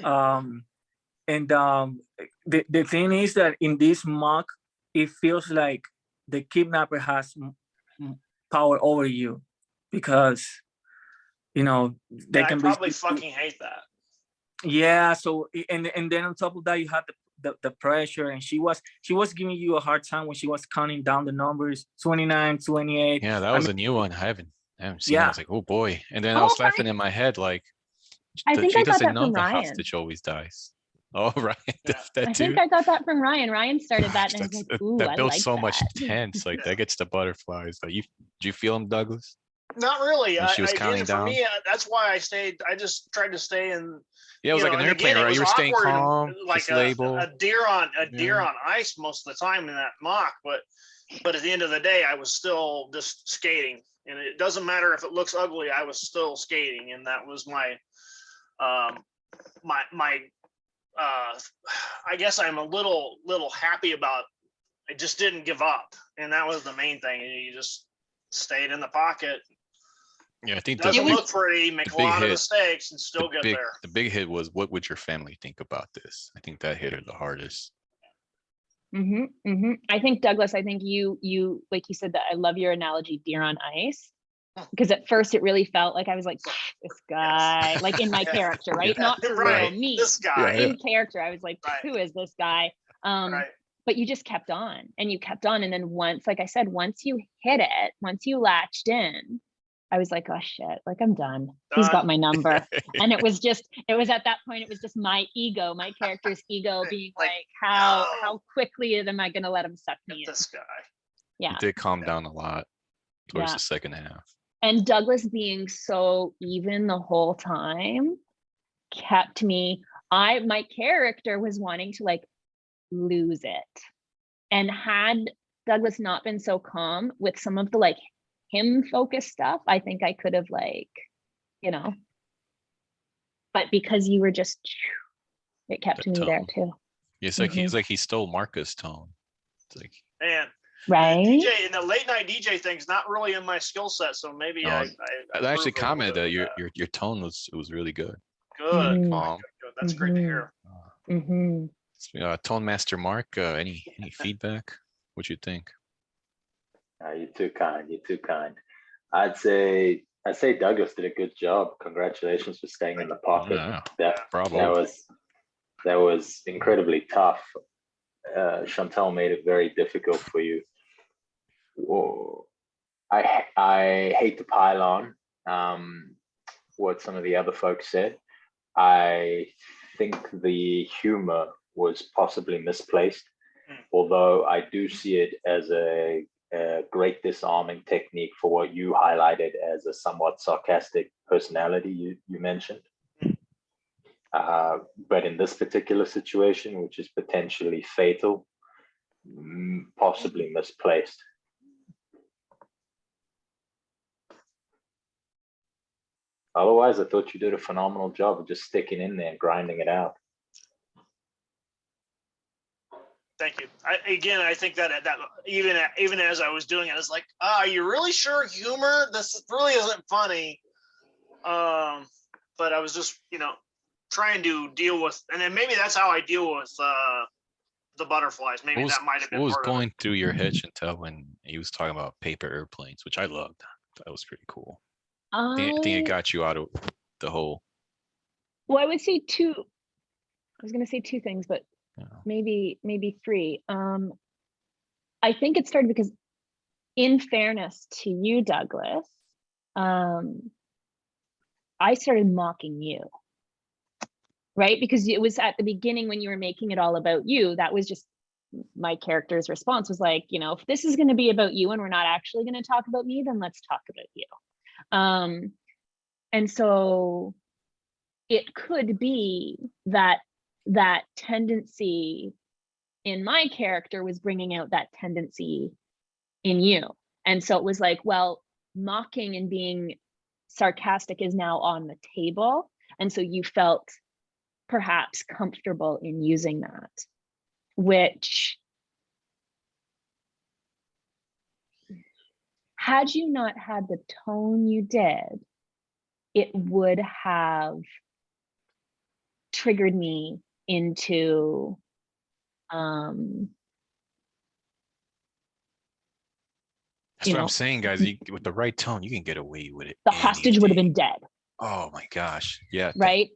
And the thing is that in this mock, it feels like the kidnapper has power over you. because, you know, they Yeah, I can probably basically, fucking hate that. yeah. So, and then on top of that, you had the pressure, and she was giving you a hard time when she was counting down the numbers, 29, 28. Yeah, that I was mean, a new one. I haven't seen that. I yeah, was like, oh boy. And then I Oh, was laughing Ryan, in my head like, I think she I got doesn't that know from the Ryan. hostage always dies. Oh, right. Yeah. That I too. think I got that from Ryan. Ryan started that, and I was That's, like, "Ooh, that I builds like so much that." tense. Like Yeah. that gets the butterflies. Like do you feel them, Douglas? Not really. When she was Again, counting for down? me, that's why I stayed. I just tried to stay in. Yeah, it was like an And airplane, again, it right? was You were staying awkward, and calm, like just label. a deer on Yeah. ice most of the time in that mock. But at the end of the day, I was still just skating, and it doesn't matter if it looks ugly. I was still skating, and that was my I guess I'm a little happy about. I just didn't give up, and that was the main thing. You just stayed in the pocket. Yeah, I think Doesn't was- look pretty, make the a big lot of hit- mistakes, and still get there. the big hit was, what would your family think about this? I think that hit her the hardest. I think Douglas, I think you like you said that, I love your analogy, deer on ice, because at first it really felt like I was like, this guy, like in my Yeah. character, right? Yeah. Not for Right. real, me. This guy. In character, I was like, Right. who is this guy? Right. But you just kept on, and you kept on, and then once, like I said, once you hit it, once you latched in, I was like, oh shit, like I'm done. He's got Done. my number. And it was at that point, it was just my ego, my character's ego being Like, like, how no. quickly am I gonna let him suck Get me in? this guy. Yeah. It did calm down a lot towards Yeah. the second half. And Douglas being so even the whole time kept me, my character was wanting to like lose it. And had Douglas not been so calm with some of the like him focused stuff, I think I could have like, you know, but because you were just, it kept The me there tone. too. It's like it's like he stole Marcus' tone. It's like, Man, Right? DJ and the late night DJ thing's not really in my skill set, so maybe No, I I actually improve a little commented bit that with your tone was really good. good. Mhm. Calm. Good. That's great to hear. Tone Master Mark, any feedback? What you think? You're too kind. You're too kind. I'd say Douglas did a good job. Congratulations for staying in the pocket. Yeah, That bravo. was incredibly tough. Chantal made it very difficult for you. Whoa. I hate to pile on what some of the other folks said. I think the humor was possibly misplaced, although I do see it as a great disarming technique for what you highlighted as a somewhat sarcastic personality you mentioned. But in this particular situation, which is potentially fatal, possibly misplaced. Otherwise, I thought you did a phenomenal job of just sticking in there and grinding it out. Thank you. I think that even as I was doing it, I was like, are you really sure humor? This really isn't funny. But I was just, trying to deal with, and then maybe that's how I deal with the butterflies. Maybe that might have been What was part of it. going through your head, Chantel, when he was talking about paper airplanes, which I loved. That was pretty cool. I think it got you out of the hole. Well, I would say I was going to say two things, but Yeah. maybe three. I think it started because, in fairness to you, Douglas, I started mocking you, right? Because it was at the beginning when you were making it all about you. That was just my character's response was like, if this is going to be about you and we're not actually going to talk about me, then let's talk about you. And so it could be that tendency in my character was bringing out that tendency in you. And so it was like, well, mocking and being sarcastic is now on the table. And so you felt perhaps comfortable in using that, which, had you not had the tone you did, it would have triggered me into That's you what I'm know, saying, guys. With the right tone, you can get away with it. the hostage would have been anything. dead, Oh my gosh. Yeah. right?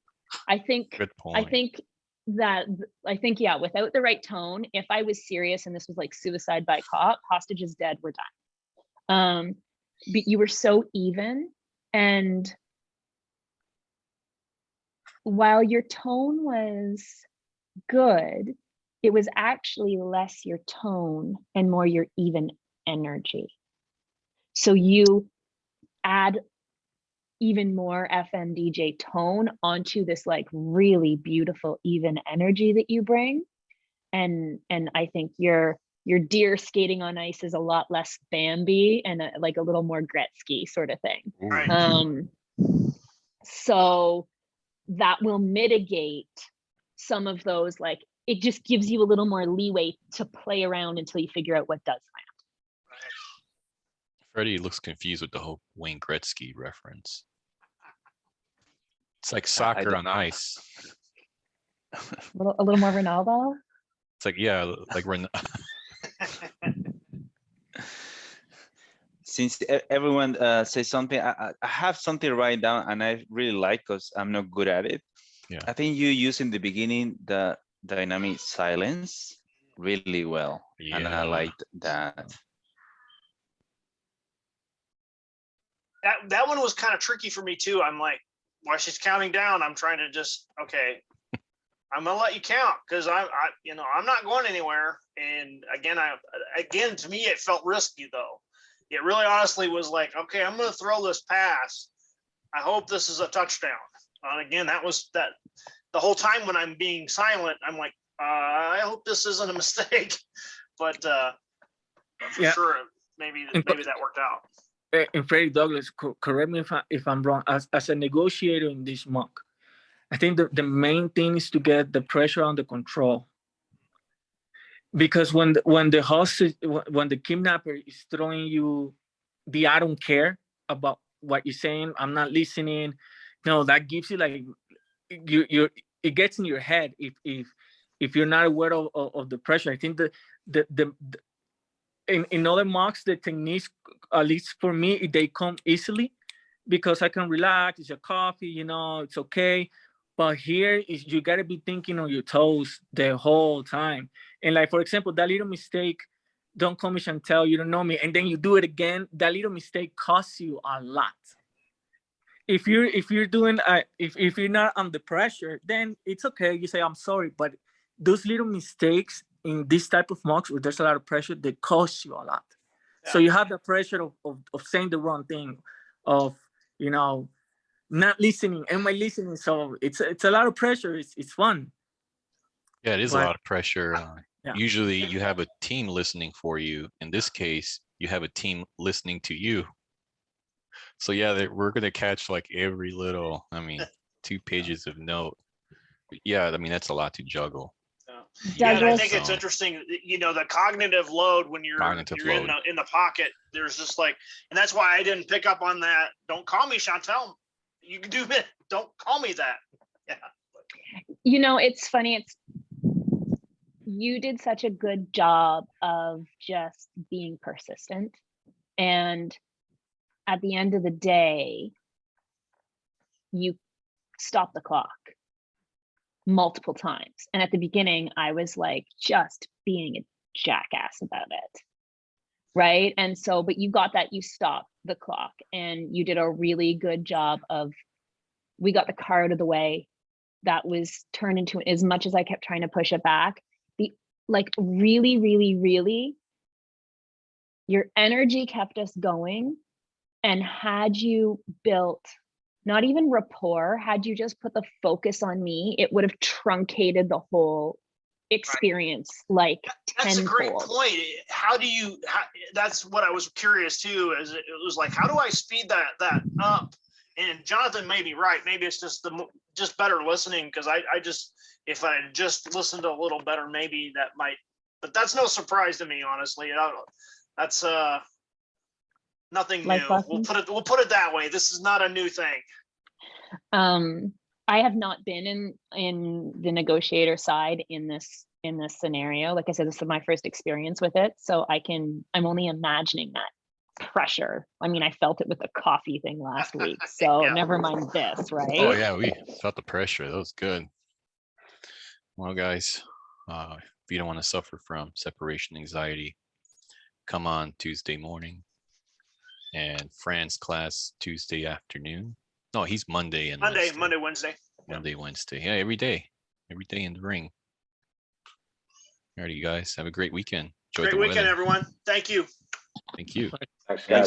I think Good I point. think yeah, without the right tone, if I was serious and this was like suicide by cop, hostage is dead, we're done. But you were so even, and while your tone was good, it was actually less your tone and more your even energy. So you add even more FM DJ tone onto this like really beautiful even energy that you bring. And I think your deer skating on ice is a lot less Bambi and like a little more Gretzky sort of thing. Right. So that will mitigate some of those, like it just gives you a little more leeway to play around until you figure out what does land. Freddie looks confused with the whole Wayne Gretzky reference. It's like soccer don't- on ice. A little more Ronaldo. It's like, yeah, like we're Since everyone says something, I have something to write down, and I really like because I'm not good at it. Yeah. I think you use in the beginning the dynamic silence really well, and I Yeah. liked that. That one was kind of tricky for me too. I'm like, while she's counting down, I'm trying to just, okay, I'm gonna let you count because I'm not going anywhere. And again, to me, it felt risky though. It really honestly was like, okay, I'm gonna throw this pass. I hope this is a touchdown. And again, that was that the whole time when I'm being silent, I'm like, I hope this isn't a mistake. But for Yeah. sure, maybe that worked out. And Freddie Douglas, correct me if I'm wrong. As a negotiator in this mock, I think the main thing is to get the pressure under control. Because when the hostage, when the kidnapper is throwing you the I don't care about what you're saying, I'm not listening. No, that gives you like it gets in your head if you're not aware of the pressure. I think the in other mocks, the techniques, at least for me, they come easily because I can relax. It's a coffee, it's okay. But here is you got to be thinking on your toes the whole time. And like, for example, that little mistake, don't call me Chantel, you don't know me, and then you do it again. That little mistake costs you a lot. If you're doing if you're not under pressure, then it's okay. You say I'm sorry, but those little mistakes in this type of mocks where there's a lot of pressure, they cost you a lot. Yeah. So you have the pressure of saying the wrong thing, of not listening. Am I listening? So it's a lot of pressure. It's fun. Yeah, it is a lot of pressure. Yeah. Usually you have a team listening for you. In this case, you have a team listening to you. So yeah, we're gonna catch like every little, 2 pages of note. But yeah, that's a lot to juggle. Yeah, and I think it's interesting, the cognitive load when you're in the pocket, there's just like, and that's why I didn't pick up on that. Don't call me Chantel. You can do it. Don't call me that. Yeah. It's funny. You did such a good job of just being persistent. And at the end of the day, you stop the clock multiple times. And at the beginning, I was like just being a jackass about it. Right. And so, but you got that, you stopped the clock and you did a really good job we got the car out of the way. That was turned into, as much as I kept trying to push it back, really, really, really, your energy kept us going. And had you built not even rapport, had you just put the focus on me, it would have truncated the whole experience like that's tenfold. A great point. That's what I was curious too, is it was like, how do I speed that up? And Jonathan may be right. Maybe it's just better listening, because I just, if I just listened a little better, maybe that might, but that's no surprise to me, honestly. That's nothing new. We'll put it that way. This is not a new thing. I have not been in the negotiator side in this scenario. Like I said, this is my first experience with it, so I'm only imagining that pressure. I mean, I felt it with the coffee thing last week. So Yeah. never mind this, right? Oh yeah, we felt the pressure. That was good. Well, guys, if you don't want to suffer from separation anxiety, come on Tuesday morning, and Fran's class Tuesday afternoon. No, he's Monday and Monday, Wednesday. Monday, Wednesday. Yeah. Monday, Wednesday. Yeah, every day in the ring. Alrighty, you guys, have a great weekend. Enjoy Great the weekend, weather. everyone. Thank you. Thank you. Thanks, guys.